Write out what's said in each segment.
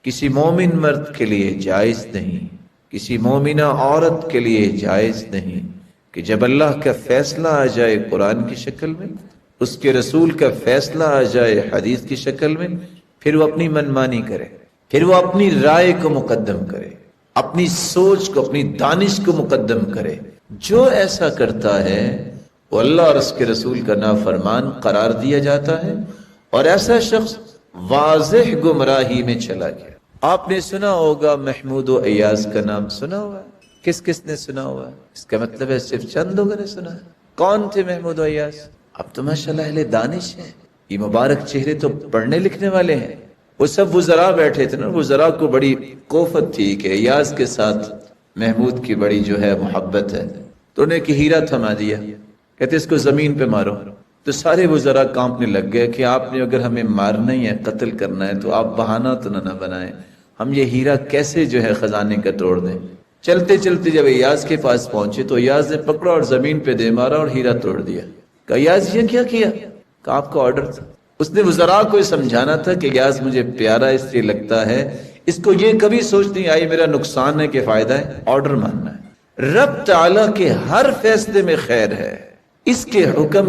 کسی مومن مرد کے لیے جائز نہیں، کسی مومنہ عورت کے لیے جائز نہیں کہ جب اللہ کا فیصلہ آ جائے قرآن کی شکل میں، اس کے رسول کا فیصلہ آ جائے حدیث کی شکل میں، پھر وہ اپنی منمانی کرے، پھر وہ اپنی رائے کو مقدم کرے، اپنی سوچ کو، اپنی دانش کو مقدم کرے۔ جو ایسا کرتا ہے وہ اللہ اور اس کے رسول کا نافرمان قرار دیا جاتا ہے، اور ایسا شخص واضح گمراہی میں چلا گیا۔ آپ نے سنا ہوگا محمود و ایاز کا نام سنا ہوا ہے؟ کس کس نے سنا ہوا ہے؟ اس کا مطلب ہے صرف چند لوگوں نے سنا ہے۔ کون تھے محمود و ایاز؟ اب تو ماشاءاللہ اہل دانش ہیں، یہ مبارک چہرے تو پڑھنے لکھنے والے ہیں۔ وہ سب وزراء بیٹھے تھے نا، وزراء کو بڑی کوفت تھی کہ ایاز کے ساتھ محمود کی بڑی جو ہے محبت ہے، تو انہیں کہ ہیرا تھما دیا، کہتے اس کو زمین پہ مارو۔ تو سارے وزراء کانپنے لگ گئے کہ آپ نے اگر ہمیں مارنا ہی ہے، قتل کرنا ہے، تو آپ بہانہ تو نہ بنائیں، ہم یہ ہیرا کیسے جو ہے خزانے کا توڑ دیں۔ چلتے چلتے جب ایاز کے پاس پہنچے تو ایاز نے پکڑا اور زمین پہ دے مارا اور ہیرا توڑ دیا۔ کہ ایاز یہ کیا کیا؟ کہ آپ کا آرڈر تھا۔ اس نے وزراء کو یہ سمجھانا تھا کہ ایاز مجھے پیارا اس لیے لگتا ہے، اس کو یہ کبھی سوچ نہیں آئی میرا نقصان ہے کہ فائدہ ہے، آرڈر ماننا ہے۔ رب تعالیٰ کے ہر فیصلے میں خیر ہے، اس کے حکم،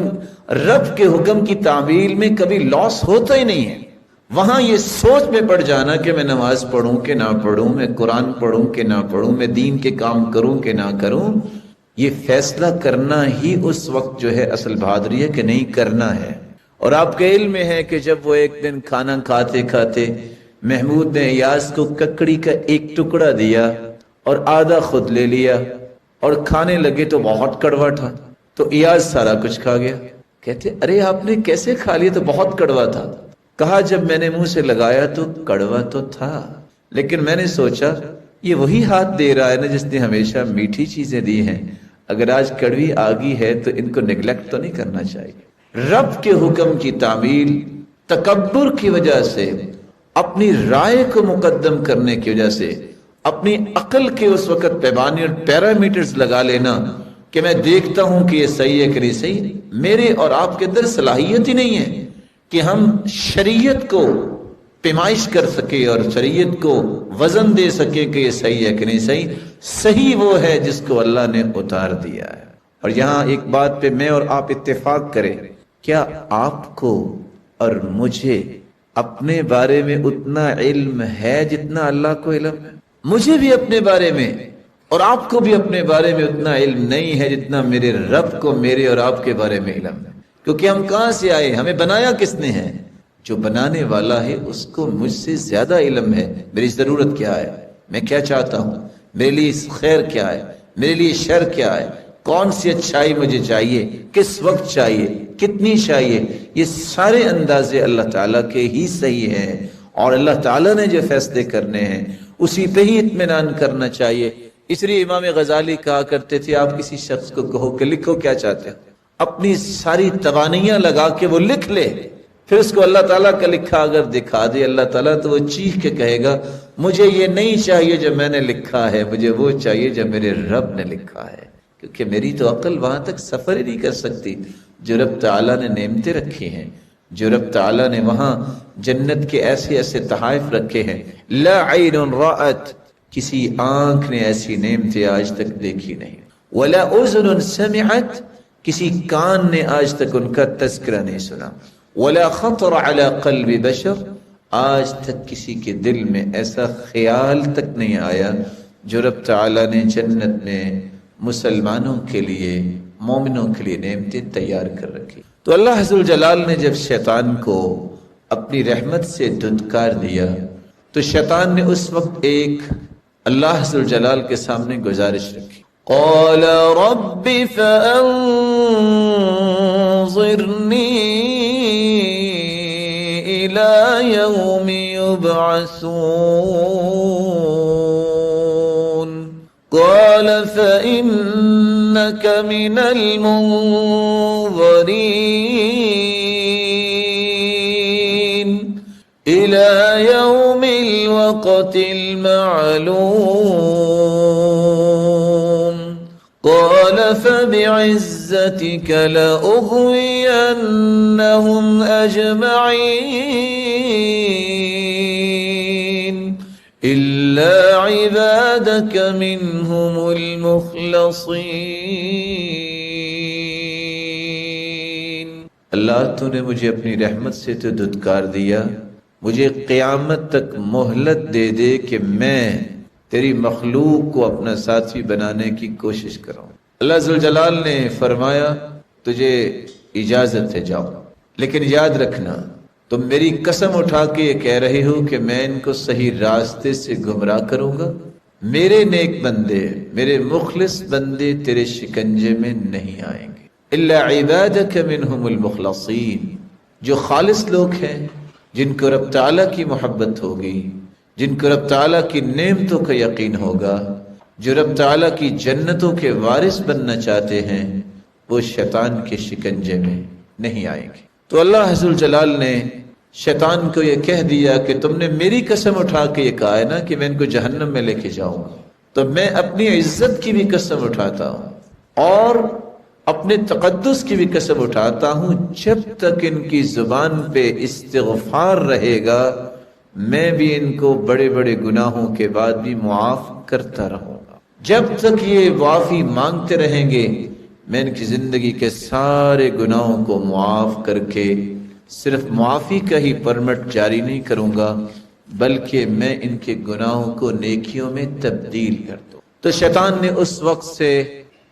رب کے حکم کی تعمیل میں کبھی لاس ہوتا ہی نہیں ہے۔ وہاں یہ سوچ میں پڑ جانا کہ میں نماز پڑھوں کہ نہ پڑھوں، میں قرآن پڑھوں کہ نہ پڑھوں، میں دین کے کام کروں کہ نہ کروں، یہ فیصلہ کرنا ہی اس وقت جو ہے اصل بہادری ہے کہ نہیں کرنا ہے۔ اور آپ کے علم میں ہے کہ جب وہ ایک دن کھانا کھاتے کھاتے محمود نے ایاز کو ککڑی کا ایک ٹکڑا دیا اور آدھا خود لے لیا اور کھانے لگے تو بہت کڑوا تھا، تو ایاز سارا کچھ کھا گیا۔ کہتے ارے آپ نے کیسے کھا لیا؟ تو بہت کڑوا تھا۔ کہا جب میں نے منہ سے لگایا تو کڑوا تو تھا، لیکن میں نے سوچا یہ وہی ہاتھ دے رہا ہے نا جس نے ہمیشہ میٹھی چیزیں دی ہیں، اگر آج کڑوی آ گئی ہے تو ان کو نیگلیکٹ تو نہیں کرنا چاہیے۔ رب کے حکم کی تعمیل تکبر کی وجہ سے، اپنی رائے کو مقدم کرنے کی وجہ سے، اپنی عقل کے اس وقت پیمانے اور پیرامیٹرز لگا لینا کہ میں دیکھتا ہوں کہ یہ صحیح ہے کہ نہیں صحیح، میرے اور آپ کے اندر صلاحیت ہی نہیں ہے کہ ہم شریعت کو پیمائش کر سکے اور شریعت کو وزن دے سکے کہ یہ صحیح ہے کہ نہیں صحیح۔ صحیح وہ ہے جس کو اللہ نے اتار دیا ہے۔ اور یہاں ایک بات پہ میں اور آپ اتفاق کریں، کیا آپ کو اور مجھے اپنے بارے میں اتنا علم ہے جتنا اللہ کو علم ہے؟ مجھے بھی اپنے بارے میں اور آپ کو بھی اپنے بارے میں اتنا علم نہیں ہے جتنا میرے رب کو میرے اور آپ کے بارے میں علم ہے، کیونکہ ہم کہاں سے آئے، ہمیں بنایا کس نے ہے؟ جو بنانے والا ہے اس کو مجھ سے زیادہ علم ہے، میری ضرورت کیا ہے، میں کیا چاہتا ہوں، میرے لیے خیر کیا ہے، میرے لیے شر کیا ہے، کون سی اچھائی مجھے چاہیے، کس وقت چاہیے، کتنی چاہیے، یہ سارے اندازے اللہ تعالیٰ کے ہی صحیح ہیں، اور اللہ تعالیٰ نے جو فیصلے کرنے ہیں اسی پہ ہی اطمینان کرنا چاہیے۔ اس لیے امام غزالی کہا کرتے تھے آپ کسی شخص کو کہو کہ لکھو کیا چاہتے ہو، اپنی ساری توانائیاں لگا کے وہ لکھ لے، پھر اس کو اللہ تعالیٰ کا لکھا اگر دکھا دے اللہ تعالیٰ تو وہ چیخ کے کہے گا مجھے یہ نہیں چاہیے جو میں نے لکھا ہے، مجھے وہ چاہیے جو میرے رب نے لکھا ہے، کیونکہ میری تو عقل وہاں تک سفر ہی نہیں کر سکتی جو رب تعالیٰ نے نعمتیں رکھی ہیں، جو رب تعالیٰ نے وہاں جنت کے ایسے ایسے تحائف رکھے ہیں۔ لا عین رأت، کسی آنکھ نے ایسی نعمتیں آج تک دیکھی نہیں، ولا اذن سمعت، کسی کان نے آج تک ان کا تذکرہ نہیں سنا، ولا خطر على قلب بشر، آج تک کسی کے دل میں ایسا خیال تک نہیں آیا جو رب تعالیٰ نے جنت میں مسلمانوں کے لیے، مومنوں کے لیے نعمتیں تیار کر رکھی۔ تو اللہ عز الجلال نے جب شیطان کو اپنی رحمت سے دھتکار دیا تو شیطان نے اس وقت ایک اللہ عز الجلال کے سامنے گزارش رکھی، قال رب فانظرنی الى یوم یبعثون قال فإنك من المنظرين إلى يوم الوقت المعلوم قال فبعزتك لأغوينهم أجمعين إلا عبادك منهم المخلصين۔ اللہ تو نے مجھے اپنی رحمت سے تو دھتکار دیا، مجھے قیامت تک مہلت دے دے کہ میں تیری مخلوق کو اپنا ساتھی بنانے کی کوشش کروں۔ اللہ ذوالجلال نے فرمایا تجھے اجازت ہے جاؤ، لیکن یاد رکھنا تم میری قسم اٹھا کے یہ کہہ رہے ہو کہ میں ان کو صحیح راستے سے گمراہ کروں گا، میرے نیک بندے، میرے مخلص بندے تیرے شکنجے میں نہیں آئیں گے۔ الا عبادک منہم المخلصین، جو خالص لوگ ہیں، جن کو رب تعالیٰ کی محبت ہوگی، جن کو رب تعالیٰ کی نعمتوں کا یقین ہوگا، جو رب تعالیٰ کی جنتوں کے وارث بننا چاہتے ہیں، وہ شیطان کے شکنجے میں نہیں آئیں گے۔ تو اللہ ذو جلال نے شیطان کو یہ کہہ دیا کہ تم نے میری قسم اٹھا کے یہ کہا ہے نا کہ میں ان کو جہنم میں لے کے جاؤں گا، تو میں اپنی عزت کی بھی قسم اٹھاتا ہوں اور اپنے تقدس کی بھی قسم اٹھاتا ہوں، جب تک ان کی زبان پہ استغفار رہے گا میں بھی ان کو بڑے بڑے گناہوں کے بعد بھی معاف کرتا رہوں گا۔ جب تک یہ معافی مانگتے رہیں گے میں ان کی زندگی کے سارے گناہوں کو معاف کر کے صرف معافی کا ہی پرمٹ جاری نہیں کروں گا، بلکہ میں ان کے گناہوں کو نیکیوں میں تبدیل کر دوں۔ تو شیطان نے اس وقت سے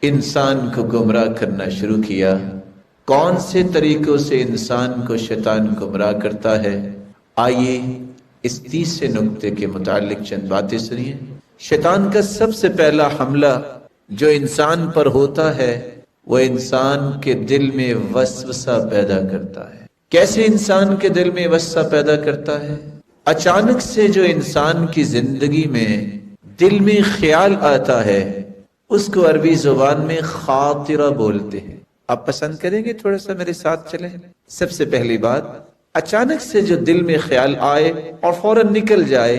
انسان کو گمراہ کرنا شروع کیا۔ کون سے طریقوں سے انسان کو شیطان گمراہ کرتا ہے؟ آئیے اس تیسرے نقطے کے متعلق چند باتیں سنیے۔ شیطان کا سب سے پہلا حملہ جو انسان پر ہوتا ہے وہ انسان کے دل میں وسوسہ پیدا کرتا ہے۔ کیسے انسان کے دل میں وسوسہ پیدا کرتا ہے؟ اچانک سے جو انسان کی زندگی میں دل میں خیال آتا ہے اس کو عربی زبان میں خاطرہ بولتے ہیں۔ آپ پسند کریں گے تھوڑا سا میرے ساتھ چلیں؟ سب سے پہلی بات، اچانک سے جو دل میں خیال آئے اور فوراً نکل جائے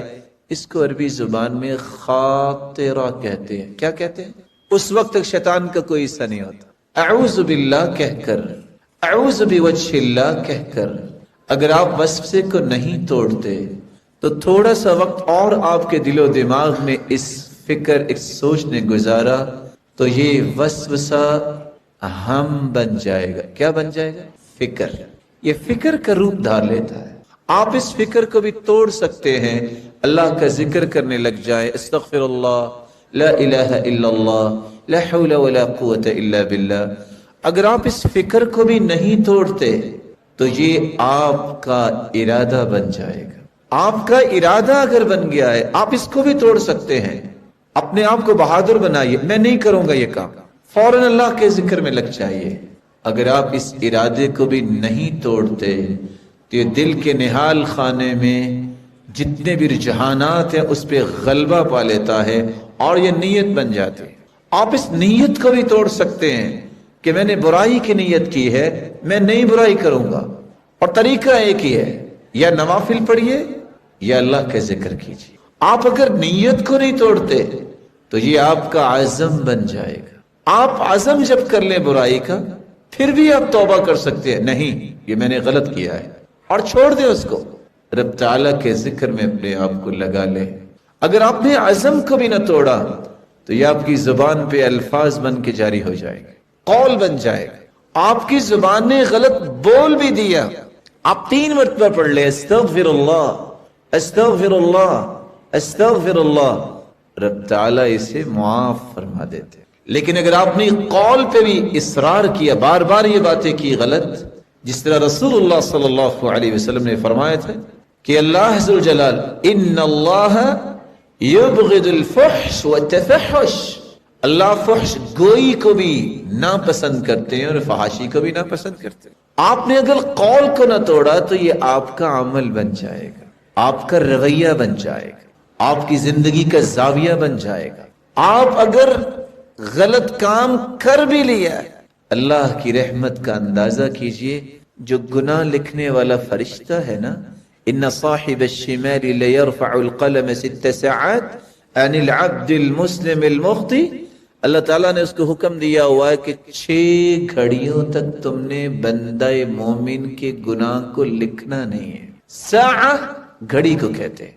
اس کو عربی زبان میں خاطرہ کہتے ہیں۔ کیا کہتے ہیں؟ اس وقت تک شیطان کا کوئی حصہ نہیں ہوتا۔ اعوذ باللہ کہہ کر، اعوذ بوجہ اللہ کہہ کر اگر آپ وسوسے کو نہیں توڑتے تو تھوڑا سا وقت اور آپ کے دل و دماغ میں اس فکر، اس سوچ نے گزارا تو یہ وسوسہ ہم بن جائے گا۔ کیا بن جائے گا؟ فکر۔ یہ فکر کا روپ دھار لیتا ہے۔ آپ اس فکر کو بھی توڑ سکتے ہیں، اللہ کا ذکر کرنے لگ جائے، استغفر اللہ، لا الہ الا اللہ، لا حول ولا قوت الا باللہ۔ اگر آپ اس فکر کو بھی نہیں توڑتے تو یہ آپ کا ارادہ بن جائے گا۔ آپ کا ارادہ اگر بن گیا ہے آپ اس کو بھی توڑ سکتے ہیں۔ اپنے آپ کو بہادر بنائیے، میں نہیں کروں گا یہ کام، فوراً اللہ کے ذکر میں لگ جائیے۔ اگر آپ اس ارادے کو بھی نہیں توڑتے تو یہ دل کے نہال خانے میں جتنے بھی رجحانات ہیں اس پہ غلبہ پا لیتا ہے اور یہ نیت بن جاتی ہے۔ آپ اس نیت کو بھی توڑ سکتے ہیں کہ میں نے برائی کی نیت کی ہے، میں نئی برائی کروں گا، اور طریقہ ایک ہی ہے، یا نوافل پڑھیے یا اللہ کا ذکر کیجیے۔ آپ اگر نیت کو نہیں توڑتے تو یہ آپ کا عزم بن جائے گا۔ آپ عزم جب کر لیں برائی کا پھر بھی آپ توبہ کر سکتے ہیں، نہیں یہ میں نے غلط کیا ہے، اور چھوڑ دیں اس کو، رب تعالیٰ کے ذکر میں اپنے آپ کو لگا لیں۔ اگر آپ نے عزم کو بھی نہ توڑا تو یہ آپ کی زبان پہ الفاظ بن کے جاری ہو جائے گا، قول بن جائے گا۔ آپ کی زبان نے غلط بول بھی دیا، آپ 3 مرتبہ پڑھ لیں استغفر اللہ، استغفر اللہ، استغفر اللہ، رب تعالیٰ اسے معاف فرما دیتے۔ لیکن اگر آپ نے قول پہ بھی اصرار کیا، بار بار یہ باتیں کی غلط، جس طرح رسول اللہ صلی اللہ علیہ وسلم نے فرمایا تھا کہ اللہ ذوالجلال ان اللہ یبغض الفحش والتفحش، اللہ فحش گوئی کو بھی ناپسند کرتے ہیں اور فحاشی کو بھی ناپسند کرتے ہیں۔ آپ نے اگر قول کو نہ توڑا تو یہ آپ کا عمل بن جائے گا، آپ کا رویہ بن جائے گا، آپ کی زندگی کا زاویہ بن جائے گا۔ آپ اگر غلط کام کر بھی لیا، اللہ کی رحمت کا اندازہ کیجئے، جو گناہ لکھنے والا فرشتہ ہے نا، ان صاحب الشمال لیرفع القلم 6 ساعات عن العبد المسلم المخطئ، اللہ تعالیٰ نے اس کو حکم دیا ہوا ہے کہ 6 گھڑیوں تک تم نے بندہ مومن کے گناہ کو لکھنا نہیں ہے۔ ساعہ گھڑی کو کہتے ہیں،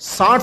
60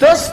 10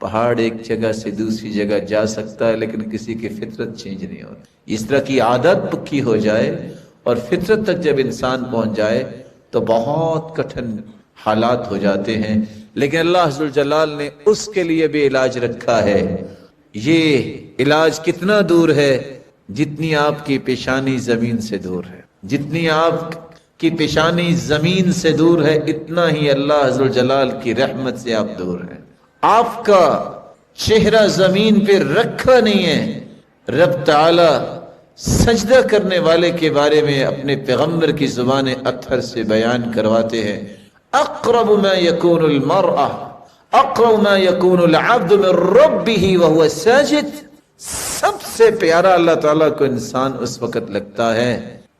پہاڑ ایک جگہ سے دوسری جگہ جا سکتا ہے لیکن کسی کی فطرت چینج نہیں ہوتی۔ اس طرح کی عادت پکی ہو جائے اور فطرت تک جب انسان پہنچ جائے تو بہت کٹھن حالات ہو جاتے ہیں، لیکن اللہ ذوالجلال نے اس کے لیے بھی علاج رکھا ہے۔ یہ علاج کتنا دور ہے؟ جتنی آپ کی پیشانی زمین سے دور ہے، جتنی آپ کی پیشانی زمین سے دور ہے اتنا ہی اللہ ذوالجلال کی رحمت سے آپ دور ہیں۔ آپ کا چہرہ زمین پہ رکھا نہیں ہے۔ رب تعالی سجدہ کرنے والے کے بارے میں اپنے پیغمبر کی زبان اطہر سے بیان کرواتے ہیں، اقرب ما یکون المرء اقرب ما یکون العبد من ربه وهو ساجد۔ سب سے پیارا اللہ تعالیٰ کو انسان اس وقت لگتا ہے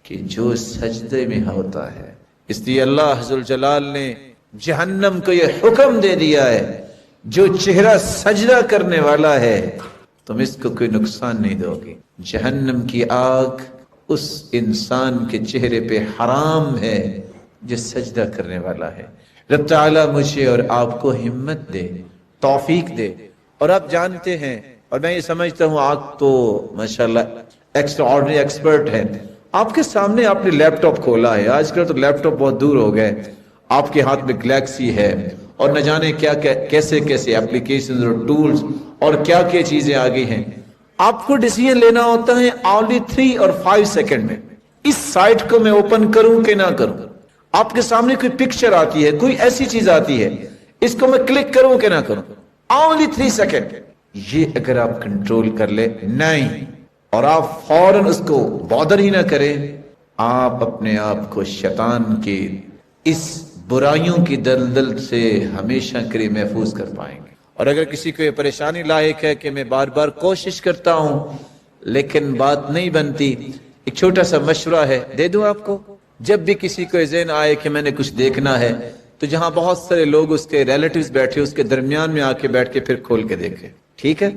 کہ جو سجدے میں ہوتا ہے۔ اس لیے اللہ ذوالجلال نے جہنم کو یہ حکم دے دیا ہے، جو چہرہ سجدہ کرنے والا ہے تم اس کو کوئی نقصان نہیں دو گے۔ جہنم کی آگ اس انسان کے چہرے پہ حرام ہے جو سجدہ کرنے والا ہے۔ رب تعالیٰ مجھے اور آپ کو ہمت دے، توفیق دے۔ اور آپ جانتے ہیں، اور میں یہ سمجھتا ہوں آپ تو ماشاءاللہ ایکسٹرا آرڈنری ایکسپرٹ ہیں، آپ کے سامنے آپ نے لیپ ٹاپ کھولا ہے۔ آج کل تو لیپ ٹاپ بہت دور ہو گئے، آپ کے ہاتھ میں گلیکسی ہے اور نہ جانے کیا کیسے کیسے اپلیکیشنز اور ٹولز اور کیا کیا چیزیں آگئی ہیں۔ آپ کو ڈیسیژن لینا ہوتا ہے only 3 اور 5 سیکنڈ میں، اس سائٹ کو میں اوپن کروں کہ نہ کروں۔ آپ کے سامنے کوئی پکچر آتی ہے، کوئی ایسی چیز آتی ہے، اس کو میں کلک کروں کہ نہ کروں، only 3 سیکنڈ۔ یہ اگر آپ کنٹرول کر لے نہیں اور آپ فوراً اس کو بادر ہی نہ کریں، آپ اپنے آپ کو شیطان کی اس برائیوں کی دلدل سے ہمیشہ کے لیے محفوظ کر پائیں گے۔ اور اگر کسی کو یہ پریشانی لاحق ہے کہ میں بار بار کوشش کرتا ہوں لیکن بات نہیں بنتی، ایک چھوٹا سا مشورہ ہے، دے دوں آپ کو۔ جب بھی کسی کو ذہن آئے کہ میں نے کچھ دیکھنا ہے تو جہاں بہت سارے لوگ اس کے ریلیٹیوز بیٹھے اس کے درمیان میں آ کے بیٹھ کے پھر کھول کے دیکھے، ٹھیک ہے؟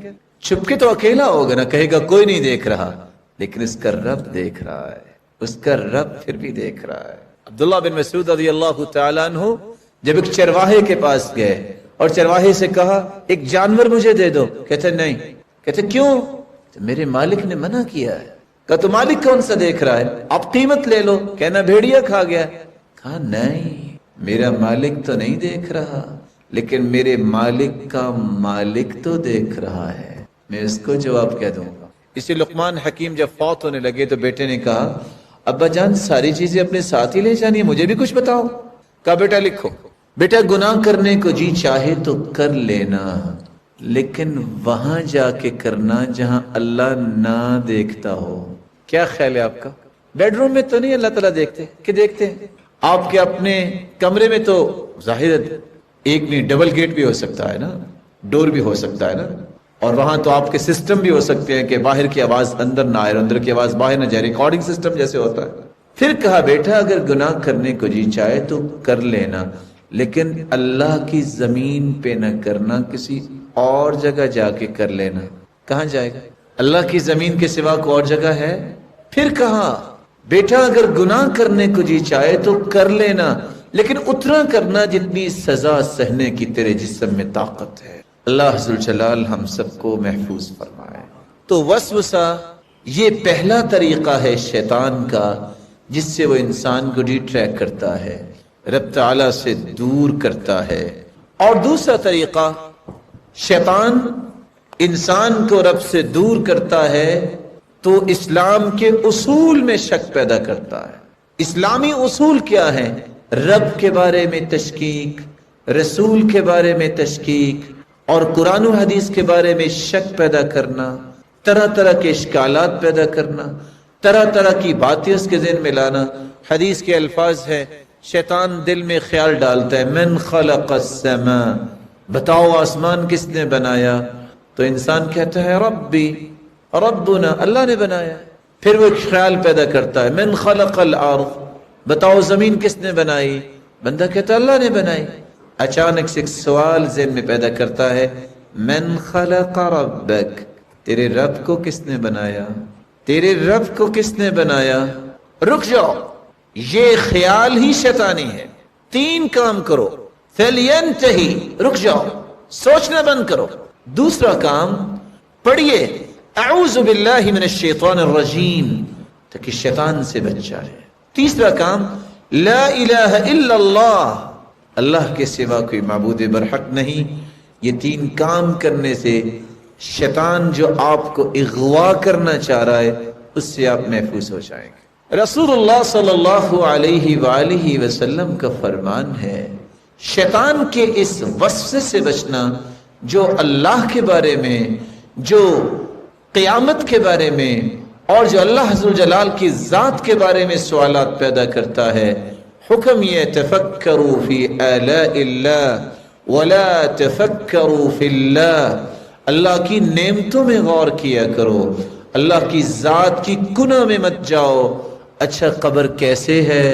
چھپ کے تو اکیلا ہوگا نا، کہے گا کوئی نہیں دیکھ رہا، لیکن اس کا رب دیکھ رہا ہے، اس کا رب پھر بھی دیکھ رہا ہے۔ عبداللہ بن مسعود رضی اللہ تعالیٰ عنہ جب ایک چرواہے کے پاس گئے اور چرواہے سے کہا ایک جانور مجھے دے دو، کہتے نہیں، کہتے کیوں؟ تو میرے مالک نے منع کیا ہے۔ کہا تو مالک کون سا دیکھ رہا ہے، آپ قیمت لے لو۔ کہنا بھیڑیا کھا گیا۔ کہا نہیں، میرا مالک تو نہیں دیکھ رہا، لیکن میرے مالک کا مالک تو دیکھ رہا ہے، میں اس کو جواب کہہ دوں گا۔ اسی لقمان حکیم جب فوت ہونے لگے تو بیٹے نے کہا ابا جان ساری چیزیں اپنے ساتھ ہی لے جانی ہے، مجھے بھی کچھ بتاؤ۔ کہا بیٹا لکھو، بیٹا گناہ کرنے کو جی چاہے تو کر لینا، لیکن وہاں جا کے کرنا جہاں اللہ نہ دیکھتا ہو۔ کیا خیال ہے آپ کا؟ بیڈ روم میں تو نہیں اللہ تعالیٰ دیکھتے کہ دیکھتے ہیں؟ آپ کے اپنے کمرے میں تو ظاہر ایک نہیں ڈبل گیٹ بھی ہو سکتا ہے نا، ڈور بھی ہو سکتا ہے نا، اور وہاں تو آپ کے سسٹم بھی ہو سکتے ہیں کہ باہر کی آواز اندر نہ آئے، اندر کی آواز باہر نہ جائے، ریکارڈنگ سسٹم جیسے ہوتا ہے۔ پھر کہا بیٹا اگر گناہ کرنے کو جی چاہے تو کر لینا، لیکن اللہ کی زمین پہ نہ کرنا، کسی اور جگہ جا کے کر لینا۔ کہاں جائے گا؟ اللہ کی زمین کے سوا کوئی اور جگہ ہے؟ پھر کہا بیٹا اگر گناہ کرنے کو جی چاہے تو کر لینا، لیکن اتنا کرنا جتنی سزا سہنے کی تیرے جسم میں طاقت ہے۔ اللہ ذوالجلال ہم سب کو محفوظ فرمائے۔ تو وسوسہ یہ پہلا طریقہ ہے شیطان کا جس سے وہ انسان کو ڈیٹریکٹ کرتا ہے، رب تعالیٰ سے دور کرتا ہے۔ اور دوسرا طریقہ شیطان انسان کو رب سے دور کرتا ہے تو اسلام کے اصول میں شک پیدا کرتا ہے۔ اسلامی اصول کیا ہے؟ رب کے بارے میں تشکیک، رسول کے بارے میں تشکیک اور قرآن و حدیث کے بارے میں شک پیدا کرنا، طرح طرح کے اشکالات پیدا کرنا، طرح طرح کی باتیں اس کے ذہن میں لانا۔ حدیث کے الفاظ ہے شیطان دل میں خیال ڈالتا ہے من خلق السماء، بتاؤ آسمان کس نے بنایا؟ تو انسان کہتا ہے ربی، ربنا، اللہ نے بنایا۔ پھر وہ ایک خیال پیدا کرتا ہے من خلق الارض، بتاؤ زمین کس نے بنائی؟ بندہ کہتا ہے اللہ نے بنائی۔ اچانک سے ایک سوال ذہن میں پیدا کرتا ہے من خلق ربک، تیرے رب کو کس نے بنایا؟ تیرے رب کو کس نے بنایا؟ رک جاؤ، یہ خیال ہی شیطانی ہے۔ 3 کام کرو، فَلْيَنْتَهِ، رک جاؤ، سوچنا بند کرو۔ دوسرا کام پڑھیے اعوذ باللہ من الشیطان الرجیم تاکہ شیطان سے بچ جائے. تیسرا کام لا الہ الا اللہ، اللہ کے سوا کوئی معبود برحق نہیں. یہ تین کام کرنے سے شیطان جو آپ کو اغوا کرنا چاہ رہا ہے اس سے آپ محفوظ ہو جائیں گے. رسول اللہ صلی اللہ علیہ وآلہ وسلم کا فرمان ہے شیطان کے اس وسوسے سے بچنا جو اللہ کے بارے میں، جو قیامت کے بارے میں اور جو اللہ عز و جلال کی ذات کے بارے میں سوالات پیدا کرتا ہے. حکم یہ تفکروا فی آلاء اللہ ولا تفکروا فی اللہ، اللہ کی نعمتوں میں غور کیا کرو، اللہ کی ذات کی کنہ میں مت جاؤ. اچھا قبر کیسے ہے،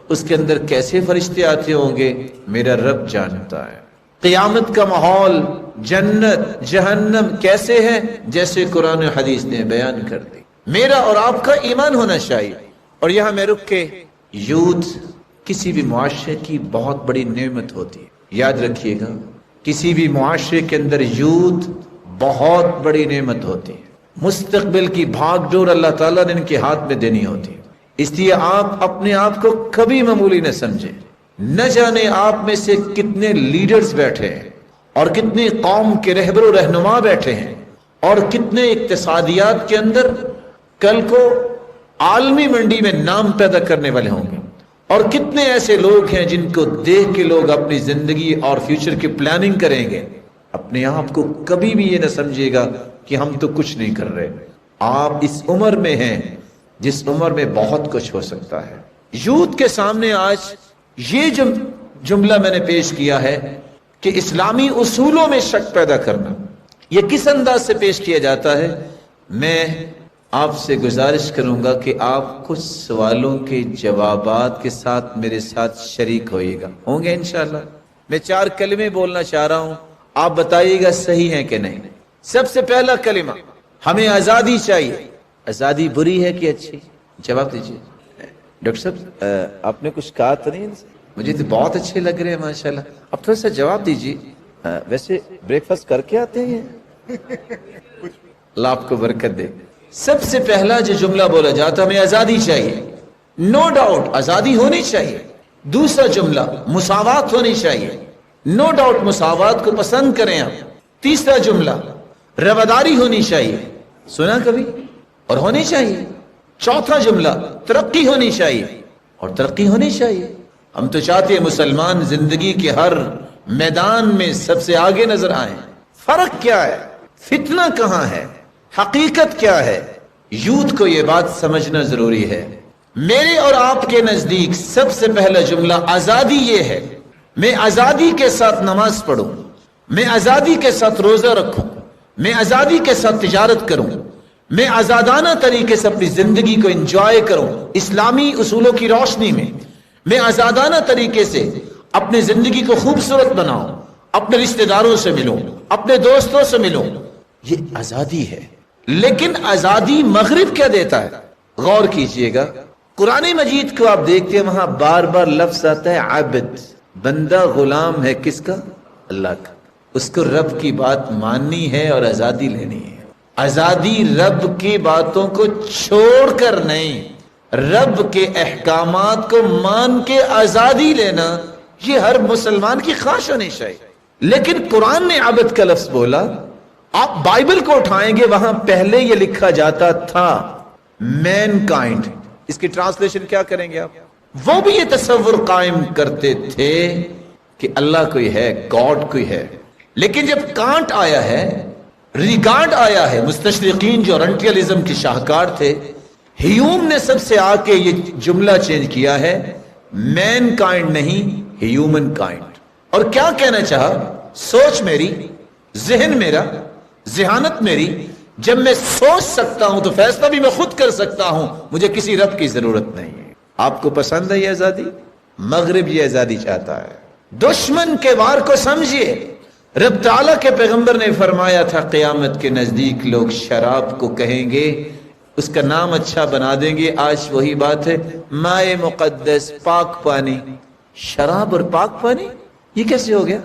اس کے اندر کیسے فرشتے آتے ہوں گے، میرا رب جانتا ہے. قیامت کا ماحول، جنت جہنم کیسے ہے، جیسے قرآن و حدیث نے بیان کر دی. میرا اور آپ کا ایمان ہونا چاہیے. اور یہاں میں رک کے، یوتھ کسی بھی معاشرے کی بہت بڑی نعمت ہوتی ہے. یاد رکھیے گا کسی بھی معاشرے کے اندر یوتھ بہت بڑی نعمت ہوتی ہے. مستقبل کی بھاگ ڈور اللہ تعالیٰ نے ان کے ہاتھ میں دینی ہوتی ہے. اس لیے آپ اپنے آپ کو کبھی معمولی نہ سمجھیں. نہ جانے آپ میں سے کتنے لیڈرز بیٹھے ہیں اور کتنے قوم کے رہبر و رہنما بیٹھے ہیں اور کتنے اقتصادیات کے اندر کل کو عالمی منڈی میں نام پیدا کرنے والے ہوں گے، اور کتنے ایسے لوگ ہیں جن کو دیکھ کے لوگ اپنی زندگی اور فیوچر کی پلاننگ کریں گے. اپنے آپ کو کبھی بھی یہ نہ سمجھے گا کہ ہم تو کچھ نہیں کر رہے. آپ اس عمر میں ہیں جس عمر میں بہت کچھ ہو سکتا ہے. یوتھ کے سامنے آج یہ جملہ میں نے پیش کیا ہے کہ اسلامی اصولوں میں شک پیدا کرنا، یہ کس انداز سے پیش کیا جاتا ہے. میں آپ سے گزارش کروں گا کہ آپ کچھ سوالوں کے جوابات کے ساتھ میرے ساتھ شریک ہوئیے گا. ہوں گے انشاءاللہ. میں 4 کلمے بولنا چاہ رہا ہوں، آپ بتائیے گا صحیح ہیں کہ نہیں. سب سے پہلا کلمہ، ہمیں آزادی چاہیے. آزادی بری ہے کہ اچھی؟ جواب دیجیے. ڈاکٹر صاحب آپ نے کچھ کہا تو نہیں؟ مجھے تو بہت اچھے لگ رہے ہیں ماشاءاللہ. اب تھوڑا سا جواب دیجیے. ویسے بریک فاسٹ کر کے آتے ہیں؟ اللہ آپ کو برکت دے. سب سے پہلا جو جملہ بولا جاتا ہے ہمیں آزادی چاہیے. نو ڈاؤٹ آزادی ہونی چاہیے. دوسرا جملہ مساوات ہونی چاہیے. نو ڈاؤٹ مساوات کو پسند کریں آپ. تیسرا جملہ رواداری ہونی چاہیے. سنا کبھی؟ اور ہونی چاہیے. چوتھا جملہ ترقی ہونی چاہیے، اور ترقی ہونی چاہیے. ہم تو چاہتے ہیں مسلمان زندگی کے ہر میدان میں سب سے آگے نظر آئیں. فرق کیا ہے؟ فتنہ کہاں ہے؟ حقیقت کیا ہے؟ یوتھ کو یہ بات سمجھنا ضروری ہے. میرے اور آپ کے نزدیک سب سے پہلا جملہ آزادی یہ ہے، میں آزادی کے ساتھ نماز پڑھوں، میں آزادی کے ساتھ روزہ رکھوں، میں آزادی کے ساتھ تجارت کروں، میں آزادانہ طریقے سے اپنی زندگی کو انجوائے کروں اسلامی اصولوں کی روشنی میں. میں آزادانہ طریقے سے اپنی زندگی کو خوبصورت بناؤں، اپنے رشتہ داروں سے ملوں، اپنے دوستوں سے ملوں. یہ آزادی ہے. لیکن آزادی مغرب کیا دیتا ہے؟ غور کیجئے گا قرآن مجید کو آپ دیکھتے ہیں وہاں بار بار لفظ آتا ہے عبد. بندہ غلام ہے کس کا؟ اللہ کا. اس کو رب کی بات ماننی ہے اور آزادی لینی ہے. آزادی رب کی باتوں کو چھوڑ کر نہیں، رب کے احکامات کو مان کے آزادی لینا، یہ ہر مسلمان کی خواہش ہونی چاہیے. لیکن قرآن نے عبد کا لفظ بولا. آپ بائبل کو اٹھائیں گے وہاں پہلے یہ لکھا جاتا تھا مین کائنڈ. اس کی ٹرانسلیشن کیا کریں گے آپ؟ وہ بھی یہ تصور قائم کرتے تھے کہ اللہ کوئی ہے، گاڈ کوئی ہے. لیکن جب کانٹ آیا ہے، ریگارڈ آیا ہے، مستشرقین جو رنٹیلزم کی شاہکار تھے، ہیوم نے سب سے آ کے یہ جملہ چینج کیا ہے، مین کائنڈ نہیں ہیومن کائنڈ. اور کیا کہنا چاہا؟ سوچ میری، ذہن میرا، ذہانت میری، جب میں سوچ سکتا ہوں تو فیصلہ بھی میں خود کر سکتا ہوں، مجھے کسی رب کی ضرورت نہیں ہے. آپ کو پسند ہے یہ آزادی؟ مغرب یہ آزادی چاہتا ہے. دشمن کے وار کو سمجھیے. رب تعالیٰ کے پیغمبر نے فرمایا تھا قیامت کے نزدیک لوگ شراب کو کہیں گے، اس کا نام اچھا بنا دیں گے. آج وہی بات ہے، مائے مقدس، پاک پانی. شراب اور پاک پانی یہ کیسے ہو گیا؟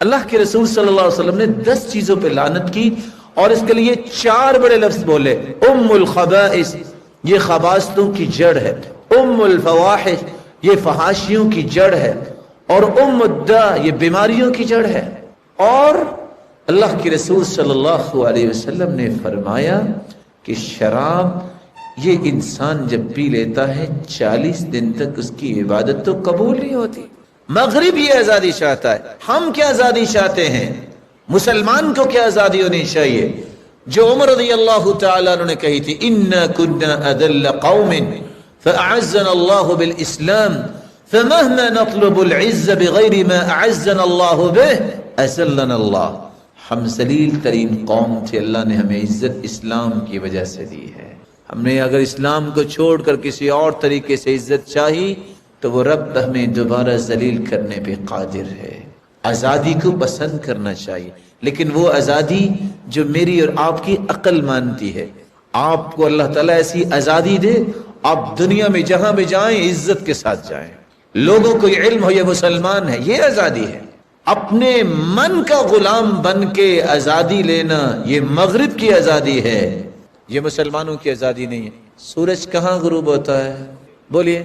اللہ کے رسول صلی اللہ علیہ وسلم نے 10 چیزوں پہ لعنت کی اور اس کے لیے 4 بڑے لفظ بولے. ام الخبائث، یہ خباثتوں کی جڑ ہے. ام الفواحش، یہ فحاشیوں کی جڑ ہے. اور ام الداء، یہ بیماریوں کی جڑ ہے. اور اللہ کے رسول صلی اللہ علیہ وسلم نے فرمایا کہ شراب یہ انسان جب پی لیتا ہے 40 دن تک اس کی عبادت تو قبول نہیں ہوتی. مغرب یہ آزادی چاہتا ہے، ہم کیا آزادی چاہتے ہیں؟ مسلمان کو کیا آزادی ہونی چاہیے؟ جو عمر رضی اللہ تعالیٰ عنہ نے کہی تھی، اِنَّا كُنَّا أَذَلَّ قَوْمٍ فَأَعَزَّنَا اللَّهُ بِالْإِسْلَامِ فَمَهْمَا نَطْلُبُ الْعِزَّ بِغَيْرِ مَا أَعَزَّنَا اللَّهُ بِهِ أَذَلَّنَا اللَّهُ. ہم ذلیل ترین قوم تھے، اللہ نے ہمیں عزت اسلام کی وجہ سے دی ہے. ہم نے اگر اسلام کو چھوڑ کر کسی اور طریقے سے عزت چاہی تو وہ رب ہمیں دوبارہ ذلیل کرنے پہ قادر ہے. آزادی کو پسند کرنا چاہیے، لیکن وہ آزادی جو میری اور آپ کی عقل مانتی ہے. آپ کو اللہ تعالیٰ ایسی آزادی دے، آپ دنیا میں جہاں بھی جائیں عزت کے ساتھ جائیں، لوگوں کو یہ علم ہو یہ مسلمان ہے، یہ آزادی ہے. اپنے من کا غلام بن کے آزادی لینا یہ مغرب کی آزادی ہے، یہ مسلمانوں کی آزادی نہیں ہے. سورج کہاں غروب ہوتا ہے؟ بولیے.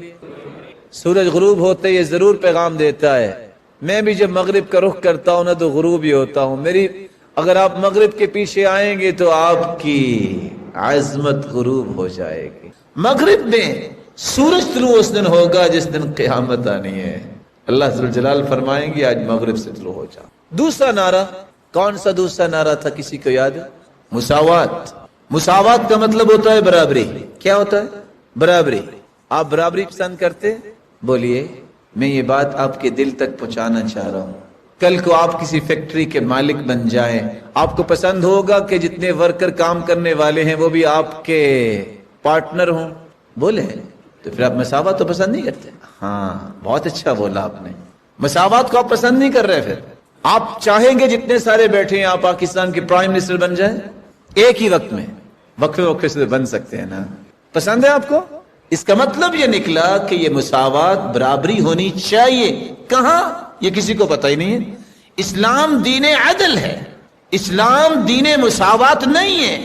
سورج غروب ہوتے یہ ضرور پیغام دیتا ہے. میں بھی جب مغرب کا رخ کرتا ہوں نا تو غروب ہی ہوتا ہوں. اگر آپ مغرب کے پیچھے آئیں گے تو آپ کی عظمت غروب ہو جائے گی. مغرب میں سورج طلوع اس دن ہوگا جس دن قیامت آنی ہے. اللہ ذوالجلال فرمائیں گے آج مغرب سے طلوع ہو جا. دوسرا نعرہ کون سا دوسرا نعرہ تھا؟ کسی کو یاد ہے؟ مساوات. مساوات کا مطلب ہوتا ہے برابری. کیا ہوتا ہے؟ برابری. آپ برابری پسند کرتے؟ بولیے. میں یہ بات آپ کے دل تک پہنچانا چاہ رہا ہوں. کل کو آپ کسی فیکٹری کے مالک بن جائیں، آپ کو پسند ہوگا کہ جتنے ورکر کام کرنے والے ہیں وہ بھی آپ کے پارٹنر ہوں؟ بولے. تو پھر آپ مساوات تو پسند نہیں کرتے. ہاں بہت اچھا بولا آپ نے. مساوات کو آپ پسند نہیں کر رہے. پھر آپ چاہیں گے جتنے سارے بیٹھے ہیں آپ پاکستان کے پرائم منسٹر بن جائیں ایک ہی وقت میں. وقفے وقفے سے بن سکتے ہیں نا. پسند ہے آپ کو؟ اس کا مطلب یہ نکلا کہ یہ مساوات برابری ہونی چاہیے. کہاں؟ یہ کسی کو پتہ ہی نہیں ہے. اسلام دین عدل ہے، اسلام دین مساوات نہیں ہے.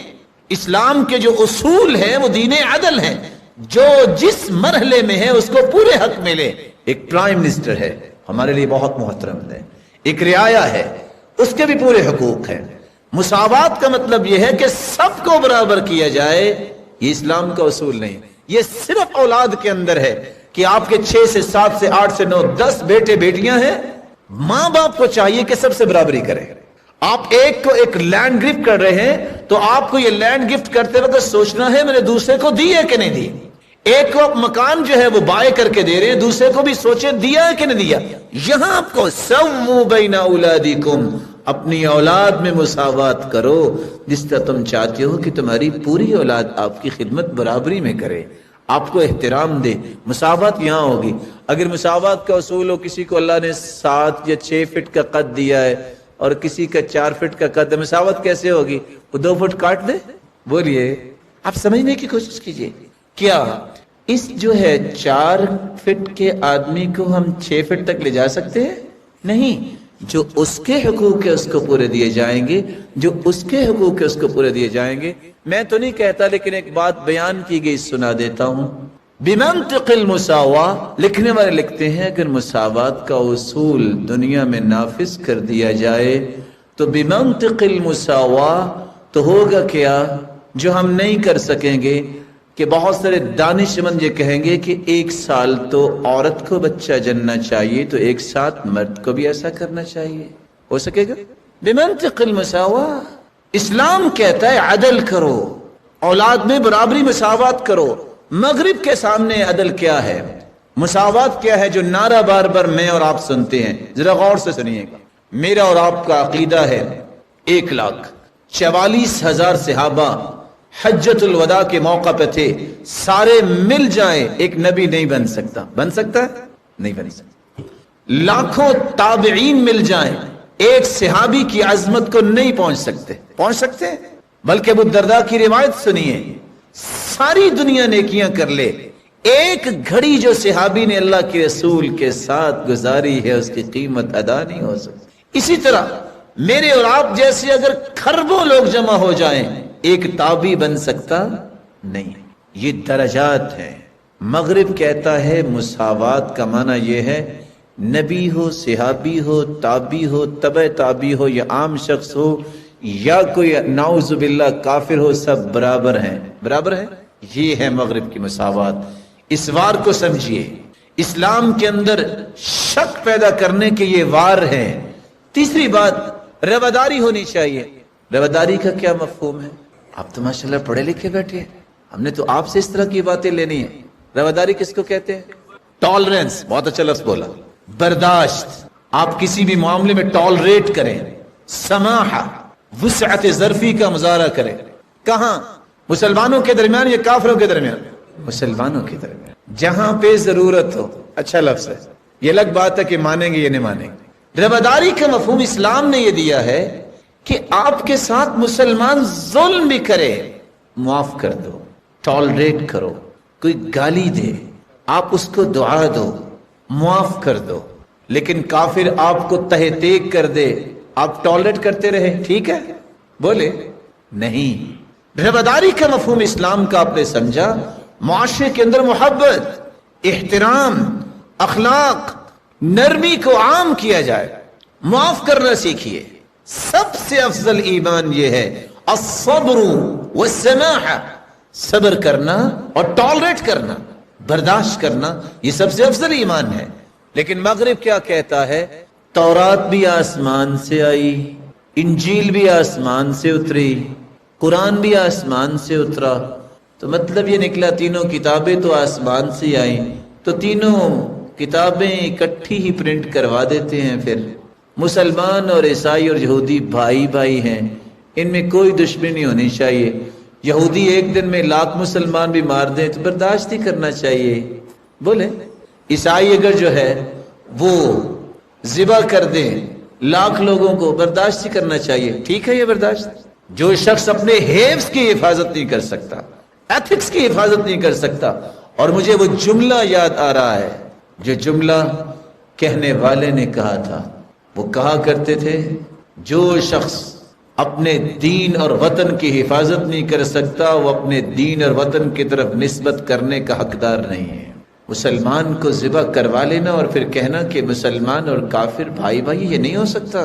اسلام کے جو اصول ہیں وہ دین عدل ہیں. جو جس مرحلے میں ہے اس کو پورے حق ملے. ایک پرائم منسٹر ہے ہمارے لیے بہت محترم ہے، ایک رعایا ہے اس کے بھی پورے حقوق ہیں. مساوات کا مطلب یہ ہے کہ سب کو برابر کیا جائے. یہ اسلام کا اصول نہیں. یہ صرف اولاد کے اندر ہے کہ آپ کے 6 سے 7 سے 8 سے 9 10 بیٹے بیٹیاں ہیں، ماں باپ کو چاہیے کہ سب سے برابری کریں. آپ ایک کو ایک لینڈ گفٹ کر رہے ہیں تو آپ کو یہ لینڈ گفٹ کرتے وقت سوچنا ہے میں نے دوسرے کو دی ہے کہ نہیں دی. ایک کو آپ مکان جو ہے وہ بائے کر کے دے رہے ہیں، دوسرے کو بھی سوچے دیا ہے کہ نہیں دیا. یہاں آپ کو سووا بین اولادکم، اپنی اولاد میں مساوات کرو جس طرح تم چاہتے ہو کہ تمہاری پوری اولاد آپ کی خدمت برابری میں کرے، آپ کو احترام دے. مساوات یہاں ہوگی. اگر مساوات کا اصول ہو کسی کو اللہ نے 7 یا 6 فٹ کا قد دیا ہے اور کسی کا 4 فٹ کا قد ہے، مساوات کیسے ہوگی؟ وہ 2 فٹ کاٹ دے. بولیے. آپ سمجھنے کی کوشش کیجئے. کیا اس جو ہے 4 فٹ کے آدمی کو ہم 6 فٹ تک لے جا سکتے ہیں؟ نہیں. جو اس کے حقوق ہے اس کو پورے دیے جائیں گے، جو اس کے حقوق ہے اس کو پورے دیے جائیں گے. میں تو نہیں کہتا لیکن ایک بات بیان کی گئی سنا دیتا ہوں. بمنطق المساواہ، لکھنے والے لکھتے ہیں اگر مساوات کا اصول دنیا میں نافذ کر دیا جائے تو بمنطق المساواہ تو ہوگا کیا جو ہم نہیں کر سکیں گے کہ بہت سارے دانش مند یہ کہیں گے کہ 1 سال تو عورت کو بچہ جننا چاہیے تو 1 ساتھ مرد کو بھی ایسا کرنا چاہیے. ہو سکے گا؟ بمنطق المساواہ. اسلام کہتا ہے عدل کرو، اولاد میں برابری مساوات کرو. مغرب کے سامنے عدل کیا ہے، مساوات کیا ہے جو نعرہ بار بار میں اور آپ سنتے ہیں؟ ذرا غور سے سنیے گا. میرا اور آپ کا عقیدہ ہے 1,44,000 صحابہ حجت الوداع کے موقع پہ تھے، سارے مل جائیں ایک نبی نہیں بن سکتا. بن سکتا ہے؟ نہیں بن سکتا. لاکھوں تابعین مل جائیں ایک صحابی کی عظمت کو نہیں پہنچ سکتے. پہنچ سکتے ہیں؟ بلکہ ابو الدرداء کی روایت سنیے، ساری دنیا نیکیاں کر لے، ایک گھڑی جو صحابی نے اللہ کے رسول کے ساتھ گزاری ہے اس کی قیمت ادا نہیں ہو سکتی. اسی طرح میرے اور آپ جیسے اگر کھربوں لوگ جمع ہو جائیں ایک تابی بن سکتا نہیں. یہ درجات ہیں. مغرب کہتا ہے مساوات کا معنی یہ ہے نبی ہو، صحابی ہو، تابی ہو، تبع تابی ہو، یا عام شخص ہو یا کوئی نعوذ باللہ کافر ہو، سب برابر ہیں. برابر ہیں. یہ ہے مغرب کی مساوات. اس وار کو سمجھیے. اسلام کے اندر شک پیدا کرنے کے یہ وار ہیں. تیسری بات رواداری ہونی چاہیے. رواداری کا کیا مفہوم ہے؟ آپ تو ماشاءاللہ پڑھے لکھے بیٹھے ہیں، ہم نے تو آپ سے اس طرح کی باتیں لینی ہیں. رواداری کس کو کہتے ہیں؟ ٹالرنس. بہت اچھا لفظ بولا. برداشت. آپ کسی بھی معاملے میں ٹالریٹ کریں. سماحہ، وسعت ظرفی کا مظاہرہ کریں. کہاں؟ مسلمانوں کے درمیان یا کافروں کے درمیان؟ مسلمانوں کے درمیان. جہاں پہ ضرورت ہو. اچھا لفظ ہے. یہ الگ بات ہے کہ مانیں گے یا نہیں مانیں گے. رواداری کا مفہوم اسلام نے یہ دیا ہے کہ آپ کے ساتھ مسلمان ظلم بھی کرے معاف کر دو، ٹالریٹ کرو. کوئی گالی دے آپ اس کو دعا دو، معاف کر دو. لیکن کافر آپ کو تہہ تیگ کر دے آپ ٹالریٹ کرتے رہے، ٹھیک ہے؟ بولے نہیں. رواداری کا مفہوم اسلام کا آپ نے سمجھا. معاشرے کے اندر محبت، احترام، اخلاق، نرمی کو عام کیا جائے. معاف کرنا سیکھیے. سب سے افضل ایمان یہ ہے الصبر والسماحہ. صبر کرنا اور ٹالریٹ کرنا، برداشت کرنا، یہ سب سے افضل ایمان ہے. لیکن مغرب کیا کہتا ہے؟ تورات بھی آسمان سے آئی، انجیل بھی آسمان سے اتری، قرآن بھی آسمان سے اترا. تو مطلب یہ نکلا تینوں کتابیں تو آسمان سے آئیں، تو تینوں کتابیں اکٹھی ہی پرنٹ کروا دیتے ہیں. پھر مسلمان اور عیسائی اور یہودی بھائی بھائی ہیں، ان میں کوئی دشمنی نہیں ہونی چاہیے. یہودی ایک دن میں 1,00,000 مسلمان بھی مار دیں تو برداشت ہی کرنا چاہیے. بولے عیسائی اگر جو ہے وہ ذبح کر دیں 1,00,000 لوگوں کو، برداشت ہی کرنا چاہیے. ٹھیک ہے یہ برداشت. جو شخص اپنے حفظ کی حفاظت نہیں کر سکتا، ایتھکس کی حفاظت نہیں کر سکتا. اور مجھے وہ جملہ یاد آ رہا ہے جو جملہ کہنے والے نے کہا تھا. وہ کہا کرتے تھے جو شخص اپنے دین اور وطن کی حفاظت نہیں کر سکتا وہ اپنے دین اور وطن کی طرف نسبت کرنے کا حقدار نہیں ہے. مسلمان کو ذبح کروا لینا اور پھر کہنا کہ مسلمان اور کافر بھائی بھائی، یہ نہیں ہو سکتا.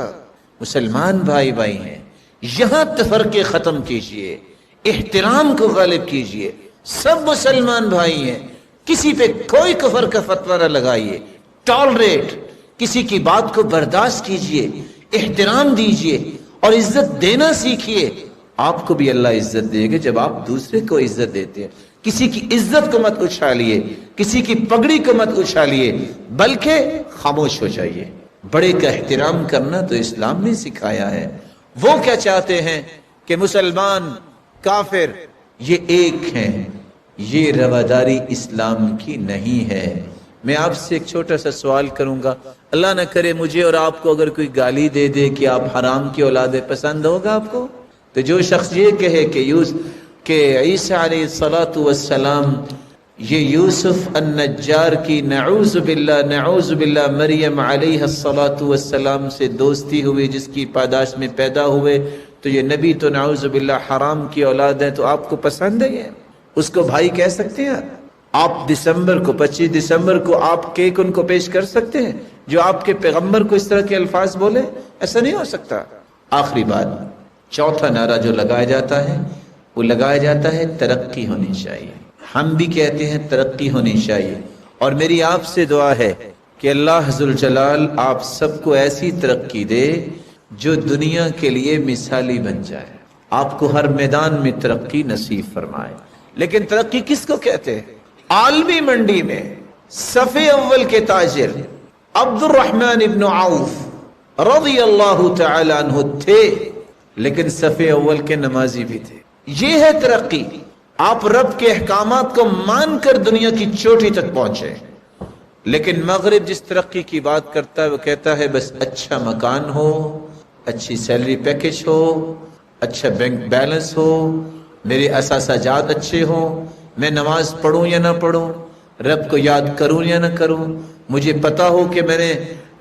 مسلمان بھائی بھائی ہیں. یہاں تفرقے ختم کیجئے، احترام کو غالب کیجئے. سب مسلمان بھائی ہیں، کسی پہ کوئی کفر کا فتویٰ نہ لگائیے. ٹالریٹ، کسی کی بات کو برداشت کیجئے، احترام دیجئے اور عزت دینا سیکھیے. آپ کو بھی اللہ عزت دے گا جب آپ دوسرے کو عزت دیتے ہیں. کسی کی عزت کو مت اچھالیے، کسی کی پگڑی کو مت اچھالیے، بلکہ خاموش ہو جائیے. بڑے کا احترام کرنا تو اسلام نے سکھایا ہے. وہ کیا چاہتے ہیں کہ مسلمان کافر یہ ایک ہیں. یہ رواداری اسلام کی نہیں ہے. میں آپ سے ایک چھوٹا سا سوال کروں گا، اللہ نہ کرے مجھے اور آپ کو اگر کوئی گالی دے دے کہ آپ حرام کی اولاد ہیں، پسند ہوگا آپ کو؟ تو جو شخص یہ کہے کہ عیسیٰ علیہ السلام یہ یوسف النجار کی نعوذ باللہ مریم علیہ السلام سے دوستی ہوئی، جس کی پاداش میں پیدا ہوئے، تو یہ نبی تو نعوذ باللہ حرام کی اولاد ہے، تو آپ کو پسند ہے یہ؟ اس کو بھائی کہہ سکتے ہیں آپ؟ 25 دسمبر کو آپ کیک ان کو پیش کر سکتے ہیں جو آپ کے پیغمبر کو اس طرح کے الفاظ بولے؟ ایسا نہیں ہو سکتا. آخری بات، چوتھا نعرہ جو لگایا جاتا ہے وہ لگایا جاتا ہے ترقی ہونی چاہیے. ہم بھی کہتے ہیں ترقی ہونی چاہیے، اور میری آپ سے دعا ہے کہ اللہ ذوالجلال آپ سب کو ایسی ترقی دے جو دنیا کے لیے مثالی بن جائے. آپ کو ہر میدان میں ترقی نصیب فرمائے. لیکن ترقی کس کو کہتے ہیں؟ عالمی منڈی میں صف اول کے تاجر عبد الرحمن ابن عوف رضی اللہ تعالی عنہ تھے، لیکن صف اول کے نمازی بھی تھے. یہ ہے ترقی. آپ رب کے احکامات کو مان کر دنیا کی چوٹی تک پہنچے. لیکن مغرب جس ترقی کی بات کرتا ہے وہ کہتا ہے بس اچھا مکان ہو، اچھی سیلری پیکج ہو، اچھا بینک بیلنس ہو، میرے اثاثہ جات اچھے ہوں، میں نماز پڑھوں یا نہ پڑھوں، رب کو یاد کروں یا نہ کروں، مجھے پتا ہو کہ میں نے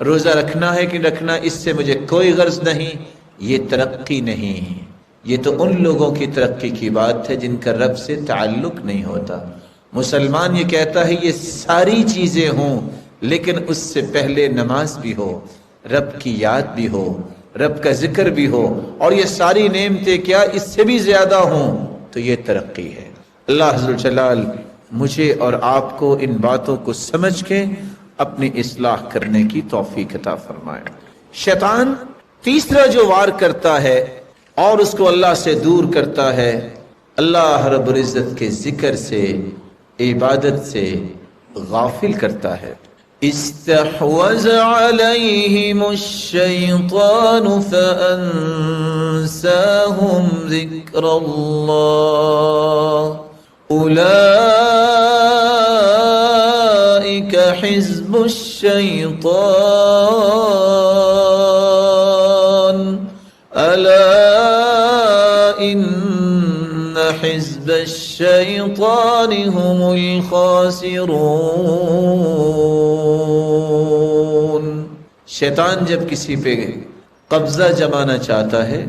روزہ رکھنا ہے کہ رکھنا اس سے مجھے کوئی غرض نہیں، یہ ترقی نہیں، یہ تو ان لوگوں کی ترقی کی بات ہے جن کا رب سے تعلق نہیں ہوتا۔ مسلمان یہ کہتا ہے یہ ساری چیزیں ہوں لیکن اس سے پہلے نماز بھی ہو، رب کی یاد بھی ہو، رب کا ذکر بھی ہو، اور یہ ساری نعمتیں کیا اس سے بھی زیادہ ہوں، تو یہ ترقی ہے۔ اللہ عز و جلال مجھے اور آپ کو ان باتوں کو سمجھ کے اپنی اصلاح کرنے کی توفیق عطا فرمائے۔ شیطان تیسرا جو وار کرتا ہے اور اس کو اللہ سے دور کرتا ہے، اللہ رب العزت کے ذکر سے، عبادت سے غافل کرتا ہے۔ استحوذ علیہم الشیطان فانساہم ذکر اللہ اولئک حزب الشیطان الا ان حزب الشیطان هم الخاسرون۔ شیطان جب کسی پہ قبضہ جمانا چاہتا ہے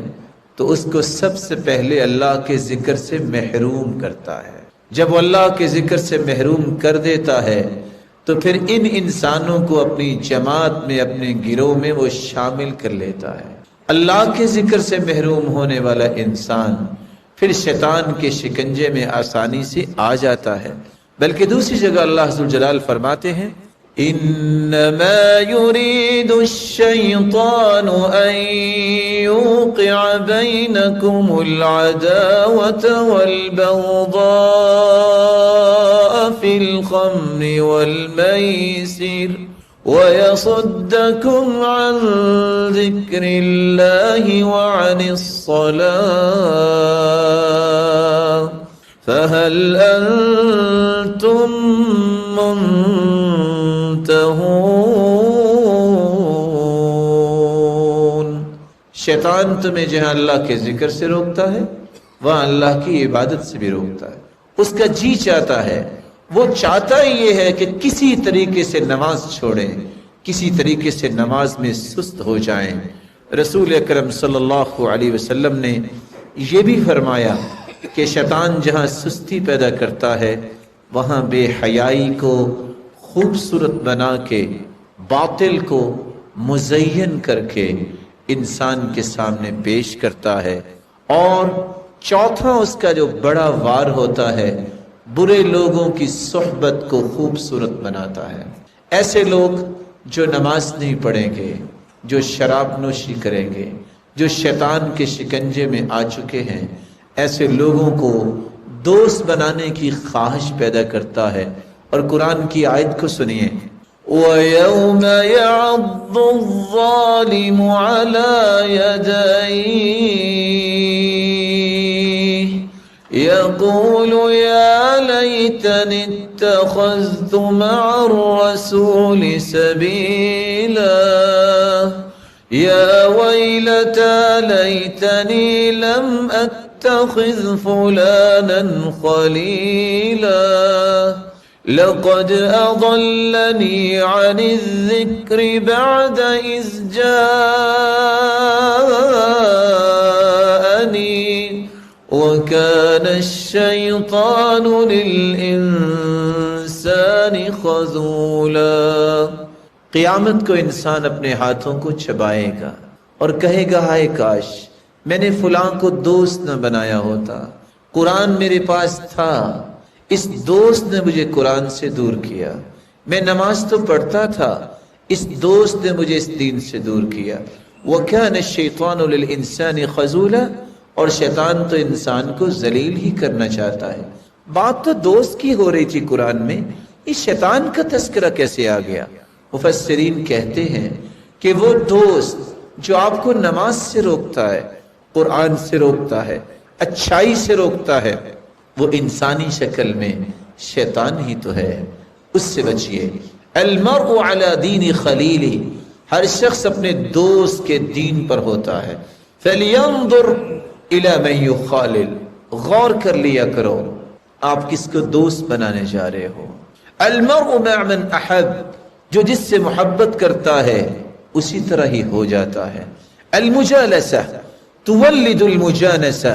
تو اس کو سب سے پہلے اللہ کے ذکر سے محروم کرتا ہے۔ جب وہ اللہ کے ذکر سے محروم کر دیتا ہے تو پھر ان انسانوں کو اپنی جماعت میں، اپنے گروہ میں وہ شامل کر لیتا ہے۔ اللہ کے ذکر سے محروم ہونے والا انسان پھر شیطان کے شکنجے میں آسانی سے آ جاتا ہے۔ بلکہ دوسری جگہ اللہ عز و جلال فرماتے ہیں انما يريد الشيطان ان يوقع بينكم العداوة والبغضاء في الخمر والميسر ويصدكم عن ذكر الله وعن الصلاة فهل أنتم منتهون۔ شیطان تمہیں جہاں اللہ کے ذکر سے روکتا ہے وہاں اللہ کی عبادت سے بھی روکتا ہے۔ اس کا جی چاہتا ہے، وہ چاہتا ہی یہ ہے کہ کسی طریقے سے نماز چھوڑیں، کسی طریقے سے نماز میں سست ہو جائیں۔ رسول اکرم صلی اللہ علیہ وسلم نے یہ بھی فرمایا کہ شیطان جہاں سستی پیدا کرتا ہے وہاں بے حیائی کو خوبصورت بنا کے، باطل کو مزین کر کے انسان کے سامنے پیش کرتا ہے، اور چوتھا اس کا جو بڑا وار ہوتا ہے برے لوگوں کی صحبت کو خوبصورت بناتا ہے۔ ایسے لوگ جو نماز نہیں پڑھیں گے، جو شراب نوشی کریں گے، جو شیطان کے شکنجے میں آ چکے ہیں، ایسے لوگوں کو دوست بنانے کی خواہش پیدا کرتا ہے۔ اور قرآن کی آیت کو سنیے وَيَوْمَ يَعَضُّ الظَّالِمُ عَلَى يَدَيْهِ يَقُولُ يَا لَيْتَنِي اتَّخَذْتُ مَعَ الرَّسُولِ سَبِيلًا يَا وَيْلَتَى لَيْتَنِي لَمْ أَتَّخِذْ فُلَانًا خَلِيلًا لقد أضلني عن الذكر بعد إذ جاءني وكان الشيطان للإنسان خذولا۔ قیامت کو انسان اپنے ہاتھوں کو چبائے گا اور کہے گا ہائے کاش میں نے فلاں کو دوست نہ بنایا ہوتا، قرآن میرے پاس تھا، اس دوست نے مجھے قرآن سے دور کیا، میں نماز تو پڑھتا تھا، اس دوست نے مجھے اس دین سے دور کیا۔ وَكَانَ الشَّيْطَانُ لِلْإِنسَانِ خَذُولًا، اور شیطان تو انسان کو ذلیل ہی کرنا چاہتا ہے۔ بات تو دوست کی ہو رہی تھی قرآن میں، اس شیطان کا تذکرہ کیسے آ گیا؟ مفسرین کہتے ہیں کہ وہ دوست جو آپ کو نماز سے روکتا ہے، قرآن سے روکتا ہے، اچھائی سے روکتا ہے، وہ انسانی شکل میں شیطان ہی تو ہے، اس سے بچیے۔ المرء علی دین خلیلہ، ہر شخص اپنے دوست کے دین پر ہوتا ہے۔ فَلْيَنظُرْ إِلَى مَنْ يُخَالِلُ، غور کر لیا کرو آپ کس کو دوست بنانے جا رہے ہو۔ المرء مع من احب، جو جس سے محبت کرتا ہے اسی طرح ہی ہو جاتا ہے۔ المجالسہ تولد المجانسہ،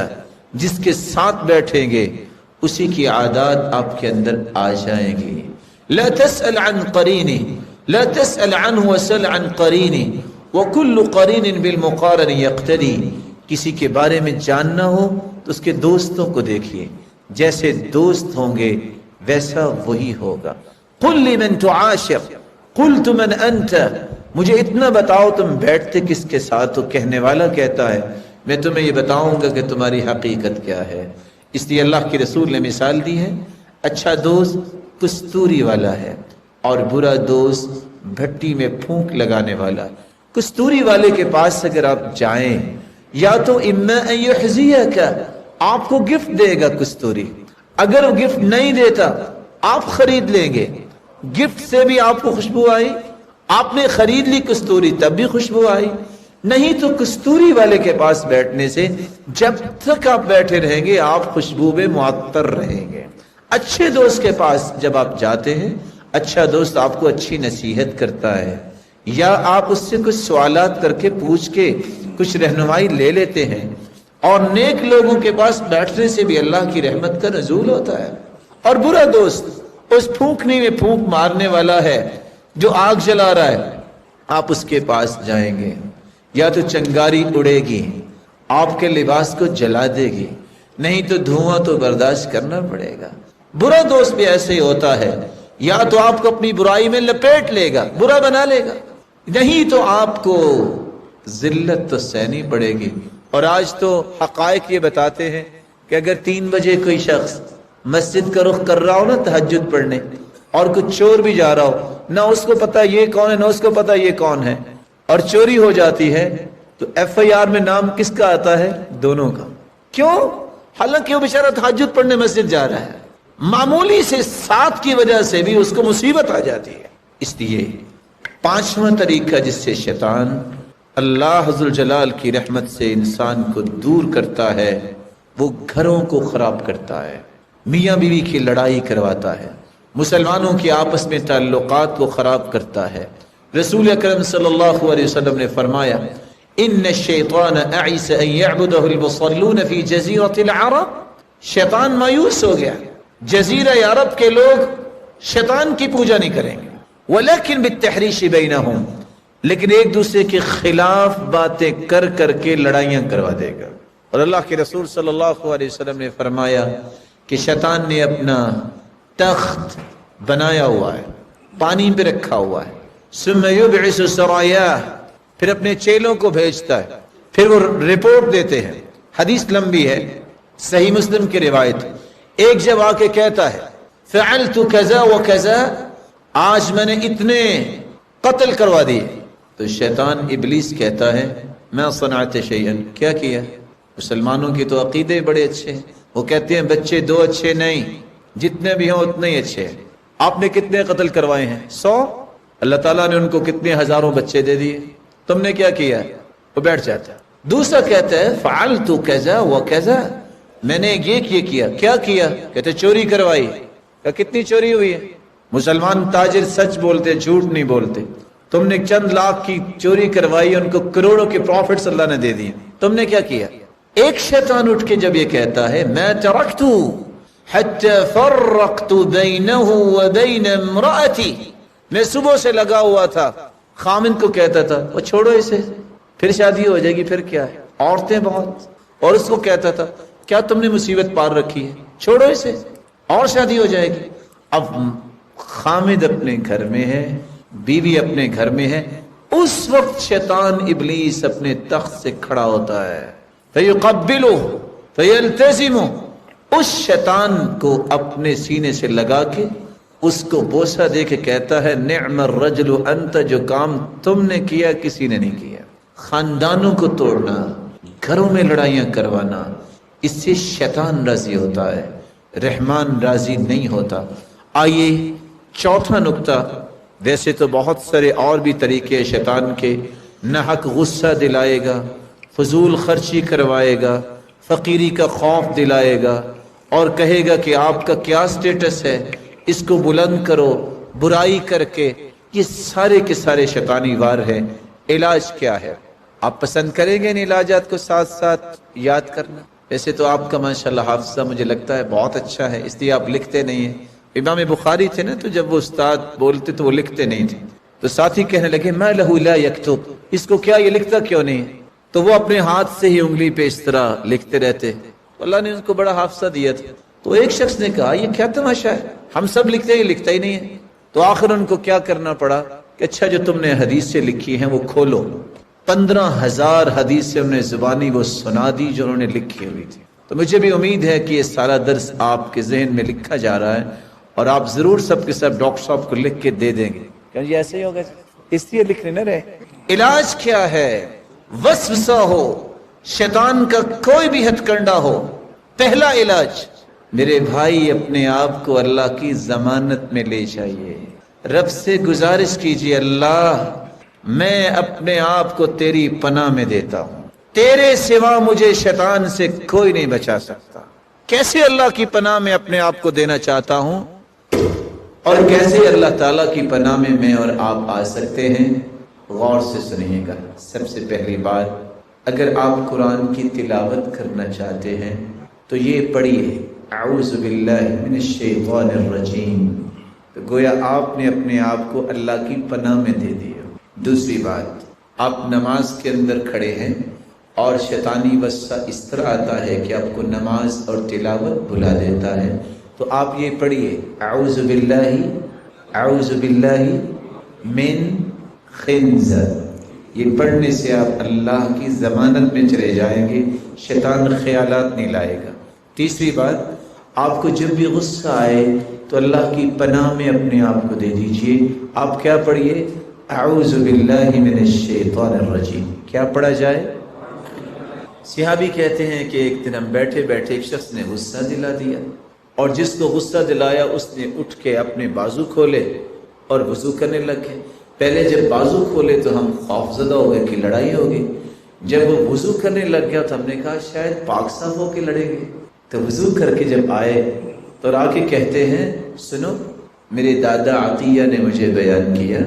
جس کے ساتھ بیٹھیں گے اسی کی عادات آپ کے اندر آ جائیں گی۔ لا تسأل عن قرینہ، لا تسأل عنہ وسل عن قرینہ، وکل قرین بالمقارن یقتدی۔ کسی کے بارے میں جاننا ہو تو اس کے دوستوں کو دیکھیے، جیسے دوست ہوں گے ویسا وہی ہوگا۔ قل لمن تعاشر قلت من انت، مجھے اتنا بتاؤ تم بیٹھتے کس کے ساتھ ہو؟ کہنے والا کہتا ہے میں تمہیں یہ بتاؤں گا کہ تمہاری حقیقت کیا ہے۔ اس لیے اللہ کے رسول نے مثال دی ہے، اچھا دوست کستوری والا ہے اور برا دوست بھٹی میں پھونک لگانے والا۔ کستوری والے کے پاس اگر آپ جائیں، یا تو اما ان یحزیک، آپ کو گفٹ دے گا کستوری، اگر وہ گفٹ نہیں دیتا آپ خرید لیں گے، گفٹ سے بھی آپ کو خوشبو آئی، آپ نے خرید لی کستوری تب بھی خوشبو آئی۔ نہیں تو کستوری والے کے پاس بیٹھنے سے جب تک آپ بیٹھے رہیں گے آپ خوشبو میں معطر رہیں گے۔ اچھے دوست کے پاس جب آپ جاتے ہیں، اچھا دوست آپ کو اچھی نصیحت کرتا ہے، یا آپ اس سے کچھ سوالات کر کے پوچھ کے کچھ رہنمائی لے لیتے ہیں، اور نیک لوگوں کے پاس بیٹھنے سے بھی اللہ کی رحمت کا نزول ہوتا ہے۔ اور برا دوست اس پھونکنے میں پھونک مارنے والا ہے جو آگ جلا رہا ہے، آپ اس کے پاس جائیں گے یا تو چنگاری اڑے گی، آپ کے لباس کو جلا دے گی، نہیں تو دھواں تو برداشت کرنا پڑے گا۔ برا دوست بھی ایسے ہی ہوتا ہے، یا تو آپ کو اپنی برائی میں لپیٹ لے گا، برا بنا لے گا، نہیں تو آپ کو ذلت تو سہنی پڑے گی۔ اور آج تو حقائق یہ بتاتے ہیں کہ اگر 3 بجے کوئی شخص مسجد کا رخ کر رہا ہو نا تہجد پڑھنے، اور کچھ چور بھی جا رہا ہو، نہ اس کو پتا یہ کون ہے نہ اس کو پتا یہ کون ہے، اور چوری ہو جاتی ہے تو FIR میں نام کس کا آتا ہے؟ دونوں کا۔ کیوں؟ حالانکہ وہ بیچارہ تہجد پڑھنے مسجد جا رہا ہے، معمولی سے ساتھ کی وجہ سے بھی اس کو مصیبت آ جاتی ہے۔ اس لیے 5واں طریقہ جس سے شیطان اللہ ذوالجلال کی رحمت سے انسان کو دور کرتا ہے، وہ گھروں کو خراب کرتا ہے، میاں بیوی کی لڑائی کرواتا ہے، مسلمانوں کے آپس میں تعلقات کو خراب کرتا ہے۔ رسول اکرم صلی اللہ علیہ وسلم نے فرمایا ان الشیطان اعیس ان یعبدہ المصلون فی جزیرۃ العرب، شیطان مایوس ہو گیا، جزیرہ عرب کے لوگ شیطان کی پوجا نہیں کریں گے، ولیکن بالتحریش بینہم، لیکن ایک دوسرے کے خلاف باتیں کر کر کے لڑائیاں کروا دے گا۔ اور اللہ کے رسول صلی اللہ علیہ وسلم نے فرمایا کہ شیطان نے اپنا تخت بنایا ہوا ہے، پانی پہ رکھا ہوا ہے، ثم یبعث سرایاہ، پھر اپنے چیلوں کو بھیجتا ہے، پھر وہ رپورٹ دیتے ہیں۔ حدیث لمبی ہے، صحیح مسلم کی روایت۔ ایک جب آ کے کہتا ہے فعلت کذا و کذا، آج میں نے اتنے قتل کروا دیے، تو شیطان ابلیس کہتا ہے میں صنعت شیئا، کیا کیا؟ مسلمانوں کی تو عقیدے بڑے اچھے ہیں، وہ کہتے ہیں بچے 2 اچھے نہیں، جتنے بھی ہوں اتنے ہی اچھے ہیں۔ آپ نے کتنے قتل کروائے ہیں؟ 100۔ اللہ تعالیٰ نے ان کو کتنے ہزاروں بچے دے دیے، تم نے کیا کیا؟ وہ بیٹھ جاتا ہے۔ دوسرا کہتا ہے فعلت کذا و کذا، میں نے یہ کیا، کیا کیا؟ کہتے چوری کروائی۔ کہ کتنی چوری ہوئی ہے؟ مسلمان تاجر سچ بولتے، جھوٹ نہیں بولتے۔ تم نے چند لاکھ کی چوری کروائی، ان کو کروڑوں کے پروفٹس اللہ نے دے دیے، تم نے کیا کیا؟ ایک شیطان اٹھ کے جب یہ کہتا ہے میں ترکت حتی فرقت بینہ وبین امرأتی، میں صبح سے لگا ہوا تھا، خامن کو کہتا تھا وہ چھوڑو اسے، پھر شادی ہو جائے گی، پھر کیا ہے، عورتیں بہت، اور اس کو کہتا تھا کیا تم نے مصیبت پار رکھی ہے، چھوڑو اسے اور شادی ہو جائے گی۔ اب خامد اپنے گھر میں ہے، بیوی اپنے گھر میں ہے، اس وقت شیطان ابلیس اپنے تخت سے کھڑا ہوتا ہے، فَيُقَبِّلُهُ فَيَلْتَزِمُهُ، اس شیطان کو اپنے سینے سے لگا کے اس کو بوسہ دے کے کہتا ہے نعم الرجل انت، جو کام تم نے کیا کسی نے نہیں کیا۔ خاندانوں کو توڑنا، گھروں میں لڑائیاں کروانا، اس سے شیطان راضی ہوتا ہے، رحمان راضی نہیں ہوتا۔ آئیے چوتھا نقطہ، ویسے تو بہت سارے اور بھی طریقے شیطان کے، ناحق غصہ دلائے گا، فضول خرچی کروائے گا، فقیری کا خوف دلائے گا، اور کہے گا کہ آپ کا کیا سٹیٹس ہے، اس کو بلند کرو برائی کر کے، یہ سارے کے سارے شیطانی وار ہیں۔ علاج کیا ہے؟ آپ پسند کریں گے ان علاجات کو ساتھ ساتھ یاد کرنا؟ ویسے تو آپ کا ماشاءاللہ حافظہ مجھے لگتا ہے بہت اچھا ہے، اس لیے آپ لکھتے نہیں ہیں۔ امام بخاری تھے نا، تو جب وہ استاد بولتے تو وہ لکھتے نہیں تھے، تو ساتھی کہنے لگے ما لہ لا یکتب، اس کو کیا، یہ لکھتا کیوں نہیں؟ تو وہ اپنے ہاتھ سے ہی انگلی پہ اس طرح لکھتے رہتے۔ اللہ نے ان کو بڑا حافظہ دیا تھا۔ تو ایک شخص نے کہا یہ کیا تماشا ہے، ہم سب لکھتے ہیں، یہ لکھتا ہی نہیں ہے۔ تو آخر ان کو کیا کرنا پڑا کہ اچھا جو تم نے حدیث سے لکھی ہیں وہ کھولو۔ 15,000 حدیث انہوں نے زبانی وہ سنا دی جو انہوں نے لکھی ہوئی تھی۔ تو مجھے بھی امید ہے کہ یہ سارا درس آپ کے ذہن میں لکھا جا رہا ہے، اور آپ ضرور سب کے سب ڈاکٹر صاحب کو لکھ کے دے دیں گے کہ یہ ایسے ہی ہوگا، اس لیے لکھنے نہ رہے۔ علاج کیا ہے؟ وسوسہ ہو، شیطان کا کوئی بھی ہتھ کنڈا ہو، پہلا علاج میرے بھائی اپنے آپ کو اللہ کی ضمانت میں لے جائیے، رب سے گزارش کیجیے اللہ میں اپنے آپ کو تیری پناہ میں دیتا ہوں، تیرے سوا مجھے شیطان سے کوئی نہیں بچا سکتا۔ کیسے اللہ کی پناہ میں اپنے آپ کو دینا چاہتا ہوں، اور کیسے اللہ تعالیٰ کی پناہ میں اور آپ آ سکتے ہیں؟ غور سے سنیے گا۔ سب سے پہلی بات، اگر آپ قرآن کی تلاوت کرنا چاہتے ہیں تو یہ پڑھیے اعوذ باللہ من الشیطان الرجیم، تو گویا آپ نے اپنے آپ کو اللہ کی پناہ میں دے دیا۔ دوسری بات، آپ نماز کے اندر کھڑے ہیں اور شیطانی وسوسہ اس طرح آتا ہے کہ آپ کو نماز اور تلاوت بھلا دیتا ہے، تو آپ یہ پڑھیے اعوذ باللہ من خنزر۔ یہ پڑھنے سے آپ اللہ کی ضمانت میں چلے جائیں گے، شیطان خیالات نہیں لائے گا۔ تیسری بات، آپ کو جب بھی غصہ آئے تو اللہ کی پناہ میں اپنے آپ کو دے دیجئے۔ آپ کیا پڑھیے؟ اعوذ باللہ من الشیطان الرجیم۔ کیا پڑھا جائے؟ صحابی کہتے ہیں کہ ایک دن ہم بیٹھے بیٹھے ایک شخص نے غصہ دلا دیا، اور جس کو غصہ دلایا اس نے اٹھ کے اپنے بازو کھولے اور وضو کرنے لگ گئے۔ پہلے جب بازو کھولے تو ہم خوفزدہ ہو گئے کہ لڑائی ہوگی، جب وہ وضو کرنے لگ گیا تو ہم نے کہا شاید پاک صاف ہو کے لڑیں گے، تو وضو کر کے جب آئے تو آ کے کہتے ہیں سنو، میرے دادا عطیہ نے مجھے بیان کیا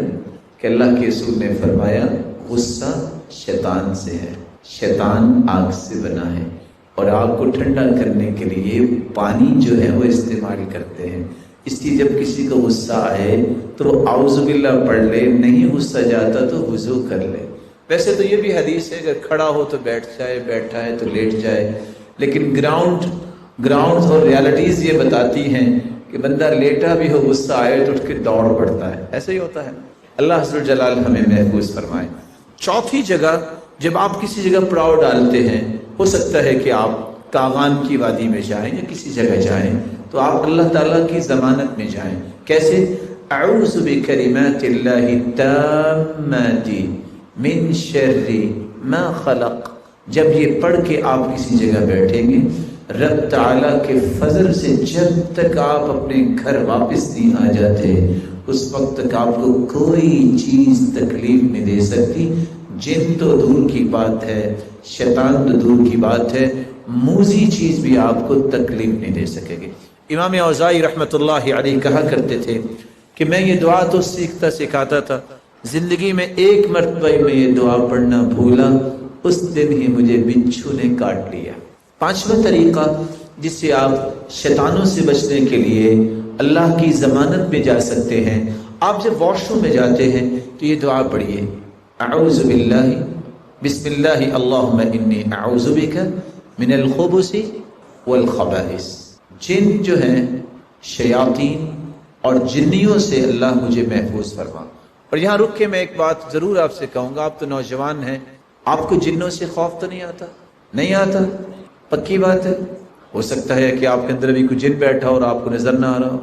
کہ اللہ کے رسول نے فرمایا غصہ شیطان سے ہے، شیطان آگ سے بنا ہے، اور آگ کو ٹھنڈا کرنے کے لیے پانی جو ہے وہ استعمال کرتے ہیں، اس لیے جب کسی کو غصہ آئے تو وہ اعوذ باللہ پڑھ لے، نہیں غصہ جاتا تو وضو کر لے۔ ویسے تو یہ بھی حدیث ہے اگر کھڑا ہو تو بیٹھ جائے، بیٹھا ہے تو لیٹ جائے، لیکن گراؤنڈ اور ریالٹیز یہ بتاتی ہیں کہ بندہ لیٹا بھی ہو غصہ آئے تو اٹھ کے دوڑ پڑتا ہے، ایسا ہی ہوتا ہے۔ اللہ عز و جلال ہمیں محفوظ فرمائے۔ چوتھی جگہ، جب آپ کسی جگہ پڑاؤ ڈالتے ہیں، ہو سکتا ہے کہ آپ کاغان کی وادی میں جائیں یا کسی جگہ جائیں، تو آپ اللہ تعالیٰ کی ضمانت میں جائیں۔ کیسے؟ اعوذ بکلمات اللہ التامات من شر ما خلق۔ جب یہ پڑھ کے آپ کسی جگہ بیٹھیں گے، رب تعالیٰ کے فضل سے جب تک آپ اپنے گھر واپس نہیں آ جاتے اس وقت تک آپ کو کوئی چیز تکلیف نہیں دے سکتی۔ جن تو دور کی بات ہے، شیطان تو دور کی بات ہے، موذی چیز بھی آپ کو تکلیف نہیں دے سکے گی۔ امام اوزاعی رحمۃ اللہ علیہ کہا کرتے تھے کہ میں یہ دعا تو سکھاتا تھا، زندگی میں ایک مرتبہ میں یہ دعا پڑھنا بھولا، اس دن ہی مجھے بچھو نے کاٹ لیا۔ پانچواں طریقہ جس سے آپ شیطانوں سے بچنے کے لیے اللہ کی ضمانت میں جا سکتے ہیں، آپ جب واش روم میں جاتے ہیں تو یہ دعا پڑھیے اعوذ باللہ بسم اللہ اللہم انی اعوذ بک من الخبث والخبائث۔ جن جو ہیں شیاطین اور جنیوں سے اللہ مجھے محفوظ فرما۔ اور یہاں رک کے میں ایک بات ضرور آپ سے کہوں گا، آپ تو نوجوان ہیں، آپ کو جنوں سے خوف تو نہیں آتا؟ نہیں آتا، پکی بات ہے۔ ہو سکتا ہے کہ آپ کے اندر بھی کوئی جن بیٹھا اور آپ کو نظر نہ آ رہا ہو،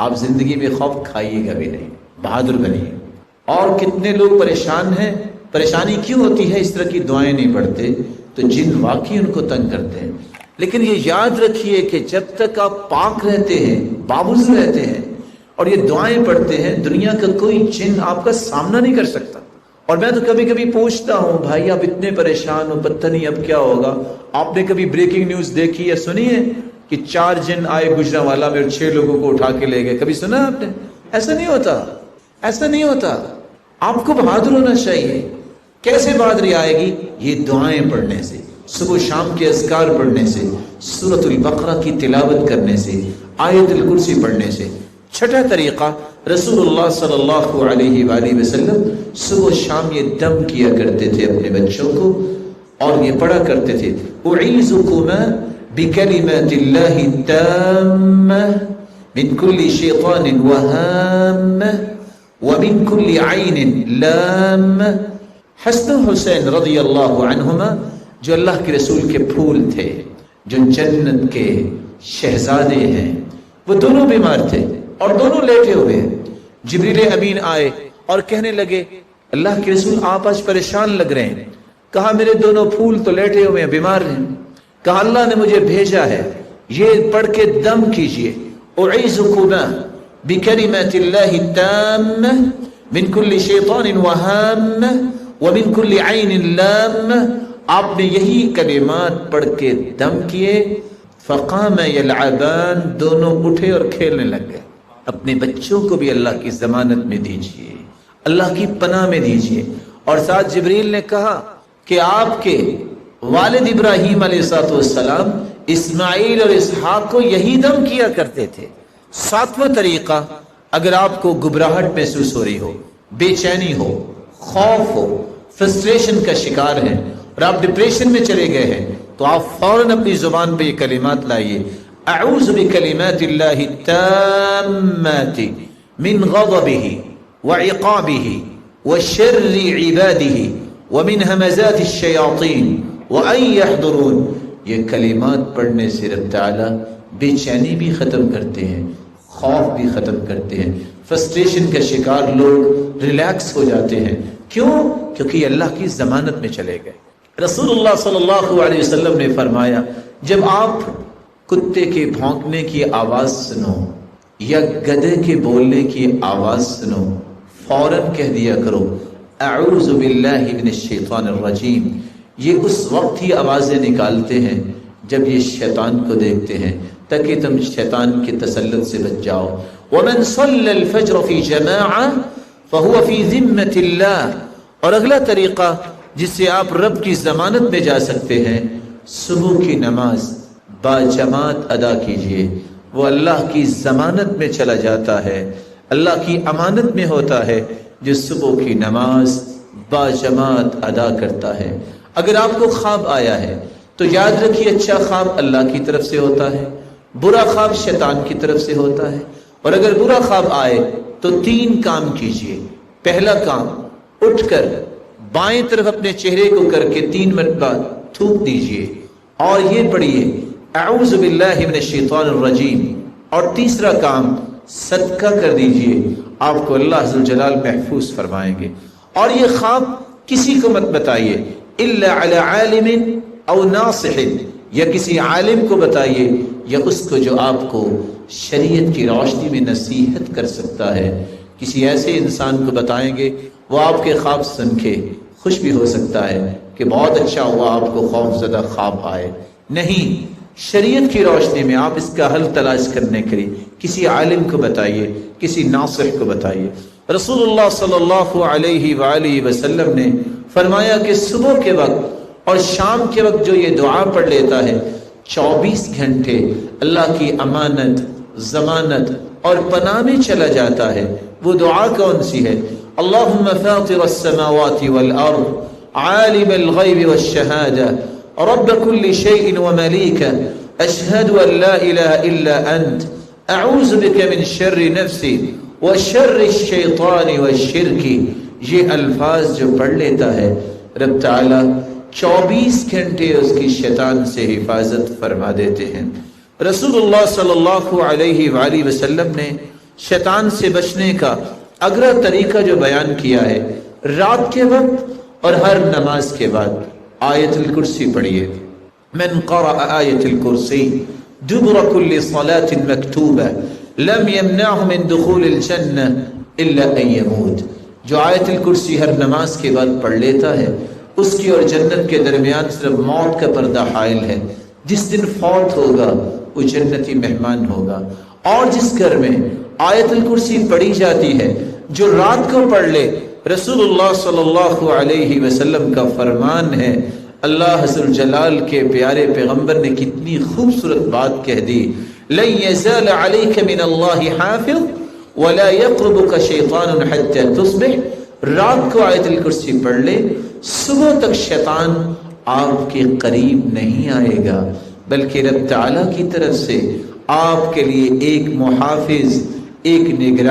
آپ زندگی میں خوف کھائیے گا بھی نہیں، بہادر بنیے۔ اور کتنے لوگ پریشان ہیں، پریشانی کیوں ہوتی ہے؟ اس طرح کی دعائیں نہیں پڑھتے تو جن واقعی ان کو تنگ کرتے ہیں۔ لیکن یہ یاد رکھیے کہ جب تک آپ پاک رہتے ہیں، بابوز رہتے ہیں اور یہ دعائیں پڑھتے ہیں، دنیا کا کوئی جن آپ کا سامنا نہیں کر سکتا۔ اور میں تو کبھی کبھی پوچھتا ہوں بھائی آپ اتنے پریشان ہو، پتہ نہیں اب کیا ہوگا۔ آپ نے کبھی بریکنگ نیوز دیکھی یا سنی ہے کہ 4 جن آئے گجرانوالہ میں اور 6 لوگوں کو اٹھا کے لے گئے؟ کبھی سنا آپ نے؟ ایسا نہیں ہوتا۔ ایسا نہیں ہوتا. آپ کو بہادر ہونا چاہیے. کیسے بہادری آئے گی؟ یہ دعائیں پڑھنے سے، صبح شام کے اذکار پڑھنے سے، سورۃ البقرہ کی تلاوت کرنے سے، آیت الکرسی پڑھنے سے. چھٹا طریقہ، رسول اللہ صلی اللہ علیہ وآلہ وسلم صبح شام یہ دم کیا کرتے تھے اپنے بچوں کو، اور یہ پڑھا کرتے تھے اعیذکما بکلمات اللہ التامہ من کل شیطان وہامہ ومن کل عین لامہ. حسن و حسین رضی اللہ عنہما جو اللہ کے رسول کے پھول تھے، جو جنت کے شہزادے ہیں، وہ دونوں بیمار تھے اور دونوں لیٹے ہوئے ہیں. جبریل امین آئے اور کہنے لگے اللہ کے رسول آپ آج پریشان لگ رہے ہیں. کہا میرے دونوں پھول تو لیٹے ہوئے ہیں، بیمار ہیں. کہا اللہ نے مجھے بھیجا ہے، یہ پڑھ کے دم کیجئے اعیذکما بکلمات اللہ التامہ من کل شیطان وہامہ ومن کل عین لامہ. آپ نے یہی کلمات پڑھ کے دم کیے. فقام یلعبان، دونوں اٹھے اور کھیلنے لگ گئے. اپنے بچوں کو بھی اللہ کی ضمانت میں دیجئے، اللہ کی پناہ میں دیجئے. اور ساتھ جبریل نے کہا کہ آپ کے والد ابراہیم علیہ السلام اسماعیل اور اسحاق کو یہی دم کیا کرتے تھے. ساتواں طریقہ، اگر آپ کو گھبراہٹ محسوس ہو رہی ہو، بے چینی ہو، خوف ہو، فرسٹریشن کا شکار ہیں اور آپ ڈپریشن میں چلے گئے ہیں، تو آپ فوراً اپنی زبان پہ یہ کلمات لائیے. اعوذ بکلمات اللہ التامات من غضبہ وعقابہ وشر عبادہ ومن ہمزات الشیاطین وان یحضرون. یہ کلمات پڑھنے سے رب تعالیٰ بے چینی بھی ختم کرتے ہیں، خوف بھی ختم کرتے ہیں. فرسٹریشن کا شکار لوگ ریلیکس ہو جاتے ہیں. کیوں؟ کیونکہ یہ اللہ کی ضمانت میں چلے گئے. رسول اللہ صلی اللہ علیہ وسلم نے فرمایا جب آپ کتے کے بھونکنے کی آواز سنو یا گدھے کے بولنے کی آواز سنو، فوراً کہہ دیا کرو اعوذ باللہ من الشیطان الرجیم. یہ اس وقت ہی آوازیں نکالتے ہیں جب یہ شیطان کو دیکھتے ہیں، تاکہ تم شیطان کے تسلط سے بچ جاؤ. ومن صلی الفجر فی جماعہ فہو فی ذمۃ اللہ. اور اگلا طریقہ جس سے آپ رب کی ضمانت میں جا سکتے ہیں، صبح کی نماز با جماعت ادا کیجئے. وہ اللہ کی ضمانت میں چلا جاتا ہے، اللہ کی امانت میں ہوتا ہے جو صبح کی نماز با جماعت ادا کرتا ہے. اگر آپ کو خواب آیا ہے تو یاد رکھیے اچھا خواب اللہ کی طرف سے ہوتا ہے، برا خواب شیطان کی طرف سے ہوتا ہے. اور اگر برا خواب آئے تو 3 کام کیجئے. پہلا کام، اٹھ کر بائیں طرف اپنے چہرے کو کر کے 3 مرتبہ تھوک دیجئے اور یہ پڑھیے اعوذ باللہ من الشیطان الرجیم. اور تیسرا کام، صدقہ کر دیجئے، آپ کو اللہ عز و جلال محفوظ فرمائیں گے. اور یہ خواب کسی کو مت بتائیے الا علی عالم او ناصح، یا کسی عالم کو بتائیے یا اس کو جو آپ کو شریعت کی روشنی میں نصیحت کر سکتا ہے. کسی ایسے انسان کو بتائیں گے وہ آپ کے خواب سن کے خوش بھی ہو سکتا ہے کہ بہت اچھا ہوا آپ کو خوف زدہ خواب آئے. نہیں، شریعت کی روشنی میں آپ اس کا حل تلاش کرنے کے لیے کسی عالم کو بتائیے، کسی ناصح کو بتائیے. رسول اللہ صلی اللہ علیہ وآلہ وسلم نے فرمایا کہ صبح کے وقت اور شام کے وقت جو یہ دعا پڑھ لیتا ہے 24 گھنٹے اللہ کی امانت، ضمانت اور پناہ میں چلا جاتا ہے. وہ دعا کون سی ہے؟ اللہم فاطر السماوات والارض عالم الغیب والشہادہ رب کل شیء وملیکہ اشہد ان لا الہ الا انت اعوذ بک من شر نفسی وشر الشیطان والشرک. یہ الفاظ جو پڑھ لیتا ہے رب تعالیٰ 24 گھنٹے اس کی شیطان سے حفاظت فرما دیتے ہیں. رسول اللہ صلی اللہ علیہ وآلہ وسلم نے شیطان سے بچنے کا اگلا طریقہ جو بیان کیا ہے، رات کے وقت اور ہر نماز کے بعد آیت الکرسی پڑھیے. من قرأ آیت الکرسی دبر کل صلاة مکتوبہ لم يمنعه من دخول الجنہ الا ان يموت. جو آیت الکرسی ہر نماز کے بعد پڑھ لیتا ہے اس کی اور جنت کے درمیان صرف موت کا پردہ حائل ہے. جس دن فوت ہوگا وہ جنتی مہمان ہوگا. اور جس گھر میں آیت الکرسی پڑھی جاتی ہے جو رات کو پڑھ لے۔ رسول اللہ صلی اللہ علیہ وسلم کا فرمان ہے، اللہ عز الجلال کے پیارے پیغمبر نے کتنی خوبصورت بات کہہ دی، لن يزال عليك من الله حافظ ولا يقربك شیطان حتى تصبح۔ رات کو آیت الکرسی پڑھ لے، صبح تک شیطان آپ کے قریب نہیں آئے گا، بلکہ رب تعالیٰ کی طرف سے آپ کے لیے ایک محافظ، ایک نگراں